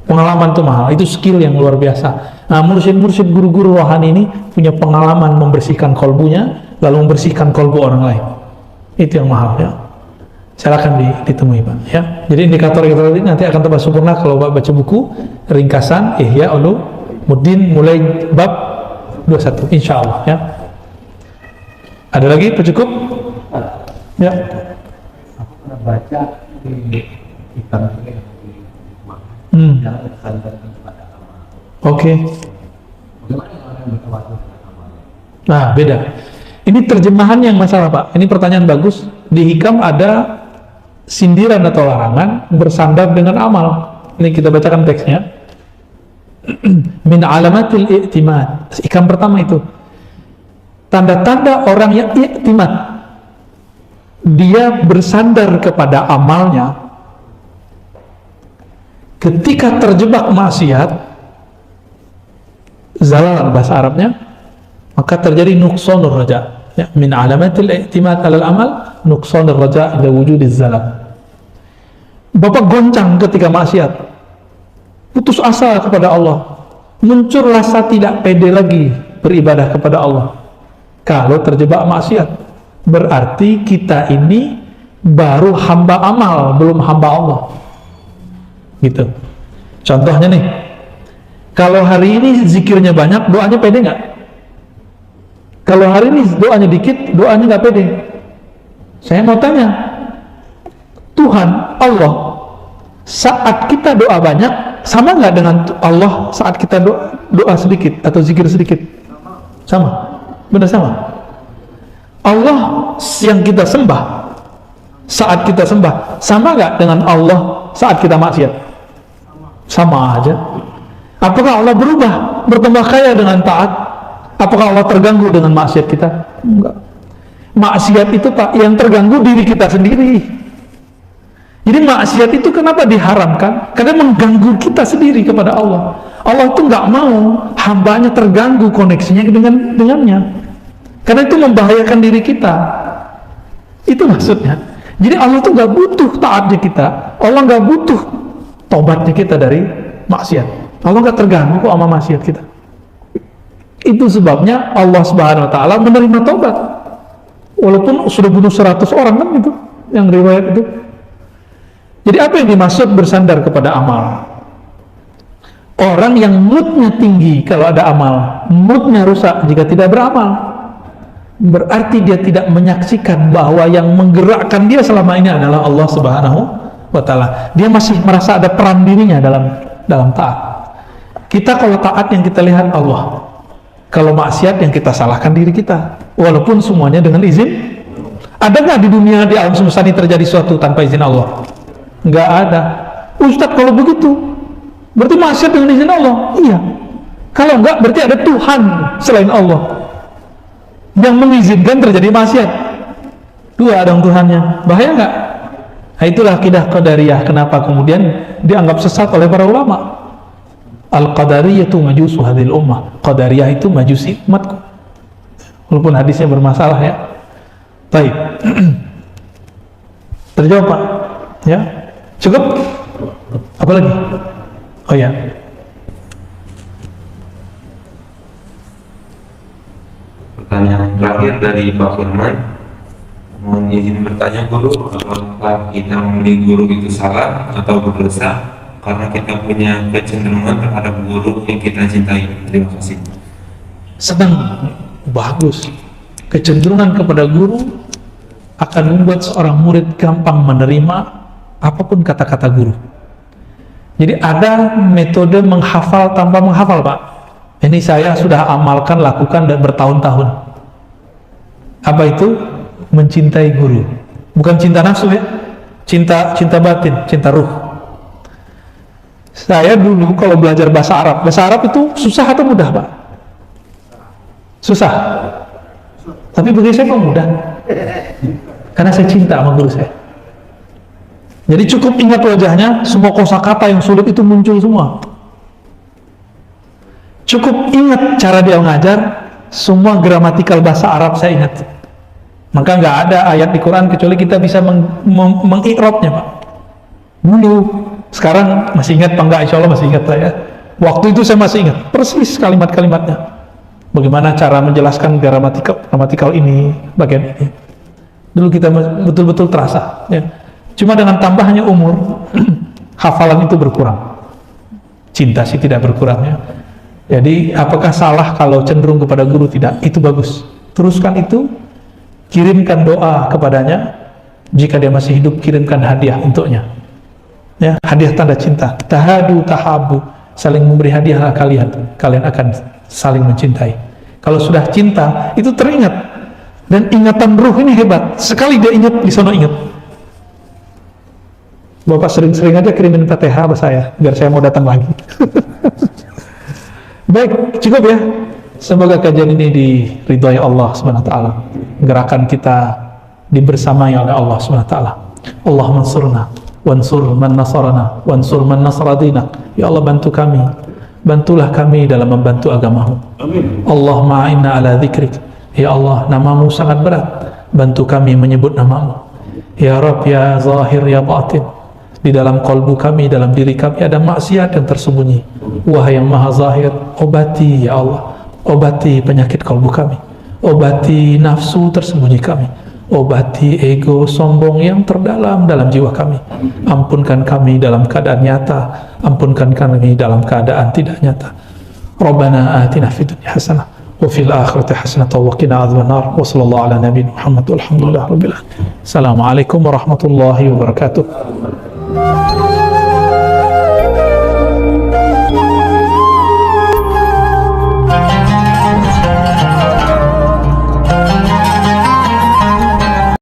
Pengalaman itu mahal, itu skill yang luar biasa. Nah mursyid-mursyid guru-guru rohani ini punya pengalaman membersihkan kolbunya, lalu membersihkan kolbu orang lain. Itu yang mahal ya. Silakan ditemui Pak ya. Jadi indikator kita nanti akan tambah sempurna kalau Pak baca buku ringkasan Ihya Ulumuddin mulai bab 21 insya Allah ya. Ada lagi Pak cukup? Ya. Aku pernah baca di kitab ini yang bersandarkan kepada amal. Oke. Bagaimana orang yang bertawasul dengan amalnya? Nah beda. Ini terjemahan yang masalah Pak. Ini pertanyaan bagus. Di Hikam ada sindiran atau larangan bersandar dengan amal. Ini kita bacakan teksnya. Min alamatil i'timad. Ikan pertama itu tanda-tanda orang yang i'timad, dia bersandar kepada amalnya. Ketika terjebak maksiat, zalal bahasa Arabnya, maka terjadi nuqsanur raja. Ya, min alamatil i'timad alal amal nuqsanur raja ila wujudiz zalal. Bapak goncang ketika maksiat, putus asa kepada Allah, muncul rasa tidak pede lagi beribadah kepada Allah. Kalau terjebak maksiat, berarti kita ini baru hamba amal, belum hamba Allah. Gitu. Contohnya nih, kalau hari ini zikirnya banyak, doanya pede nggak? Kalau hari ini doanya dikit, doanya nggak pede. Saya mau tanya, Tuhan Allah saat kita doa banyak sama nggak dengan Allah saat kita doa sedikit atau zikir sedikit? Sama, benar sama. Allah yang kita sembah saat kita sembah sama nggak dengan Allah saat kita maksiat? Sama aja. Apakah Allah berubah, bertambah kaya dengan taat? Apakah Allah terganggu dengan maksiat kita? Enggak. Maksiat itu Pak, yang terganggu diri kita sendiri. Jadi maksiat itu kenapa diharamkan? Karena mengganggu kita sendiri kepada Allah. Allah itu nggak mau hambanya terganggu koneksinya dengannya. Karena itu membahayakan diri kita. Itu maksudnya. Jadi Allah itu nggak butuh taatnya kita. Allah nggak butuh tobatnya kita dari maksiat. Allah nggak terganggu kok sama maksiat kita. Itu sebabnya Allah Subhanahu Wa Taala menerima tobat. Walaupun sudah bunuh 100 orang kan itu, yang riwayat itu. Jadi apa yang dimaksud bersandar kepada amal? Orang yang moodnya tinggi kalau ada amal, moodnya rusak jika tidak beramal. Berarti dia tidak menyaksikan bahwa yang menggerakkan dia selama ini adalah Allah Subhanahu Wa Taala. Dia masih merasa ada peran dirinya dalam taat. Kita kalau taat yang kita lihat Allah, kalau maksiat yang kita salahkan diri kita. Walaupun semuanya dengan izin. Ada nggak di dunia, di alam semesta ini terjadi sesuatu tanpa izin Allah? Nggak ada. Ustadz, kalau begitu berarti maksiat dengan izin Allah? Iya. Kalau nggak, berarti ada Tuhan selain Allah yang mengizinkan terjadi maksiat. Dua dong Tuhannya. Bahaya nggak? Nah, itulah akidah Qadariyah. Kenapa kemudian dianggap sesat oleh para ulama? Al-Qadariyah itu majusu hadhil ummah. Qadariyah itu majusi umatku. Walaupun hadisnya bermasalah ya. Baik. Terjawab Pak? Ya? Cukup? Apa lagi? Oh ya. Pertanyaan terakhir dari Pak Firman. Mohon izin bertanya guru, apakah kita memilih guru itu salah atau berdosa karena kita punya kecenderungan terhadap guru yang kita cintai? Terima kasih. Senang, bagus. Kecenderungan kepada guru akan membuat seorang murid gampang menerima apapun kata-kata guru. Jadi ada metode menghafal tanpa menghafal Pak. Ini saya sudah amalkan, lakukan dan bertahun-tahun. Apa itu? Mencintai guru. Bukan cinta nafsu ya, cinta batin, cinta ruh. Saya dulu kalau belajar bahasa Arab itu susah atau mudah Pak? Susah. Tapi bagi saya kok mudah. Karena saya cinta sama guru saya. Jadi cukup ingat wajahnya, semua kosakata yang sulit itu muncul semua. Cukup ingat cara dia mengajar, semua gramatikal bahasa Arab saya ingat. Maka nggak ada ayat di Quran kecuali kita bisa mengikrotnya Pak. Dulu, sekarang masih ingat apa enggak? Insya Allah masih ingat saya. Waktu itu saya masih ingat persis kalimat-kalimatnya. Bagaimana cara menjelaskan gramatikal ini, bagian ini. Dulu kita betul-betul terasa. Ya. Cuma dengan tambahnya umur, hafalan itu berkurang. Cinta sih tidak berkurang ya. Jadi apakah salah kalau cenderung kepada guru? Tidak, itu bagus. Teruskan itu. Kirimkan doa kepadanya. Jika dia masih hidup, kirimkan hadiah untuknya. Ya, hadiah tanda cinta. Tahadu tahabu, saling memberi hadiahlah kalian. Kalian akan saling mencintai. Kalau sudah cinta, itu teringat. Dan ingatan ruh ini hebat. Sekali dia ingat, di sana ingat. Bapak sering-sering aja kirimin Fatihah ke saya, biar saya mau datang lagi. Baik, cukup ya. Semoga kajian ini diridhai Allah Subhanahu wa taala. Gerakan kita dibersamai oleh Allah Subhanahu wa taala. Allah mansurna, wansur man nasarana, wansur man nasara dinak. Ya Allah, bantu kami. Bantulah kami dalam membantu agamamu. Amin. Allahumma inna ala dzikrik. Ya Allah, namamu sangat berat. Bantu kami menyebut namamu. Ya Rabb, ya Zahir, ya Batin. Di dalam kalbu kami, dalam diri kami ada maksiat yang tersembunyi. Wahai yang maha zahir, obati ya Allah, obati penyakit kalbu kami, obati nafsu tersembunyi kami, obati ego sombong yang terdalam dalam jiwa kami. Ampunkan kami dalam keadaan nyata, ampunkan kami dalam keadaan tidak nyata. Rabbana atina fid dunya hasanah wa fil akhirati hasanah wa qina adzabannar. Wa sallallahu ala nabiyina Muhammad walhamdulillahi rabbil alamin. Assalamualaikum warahmatullahi wabarakatuh.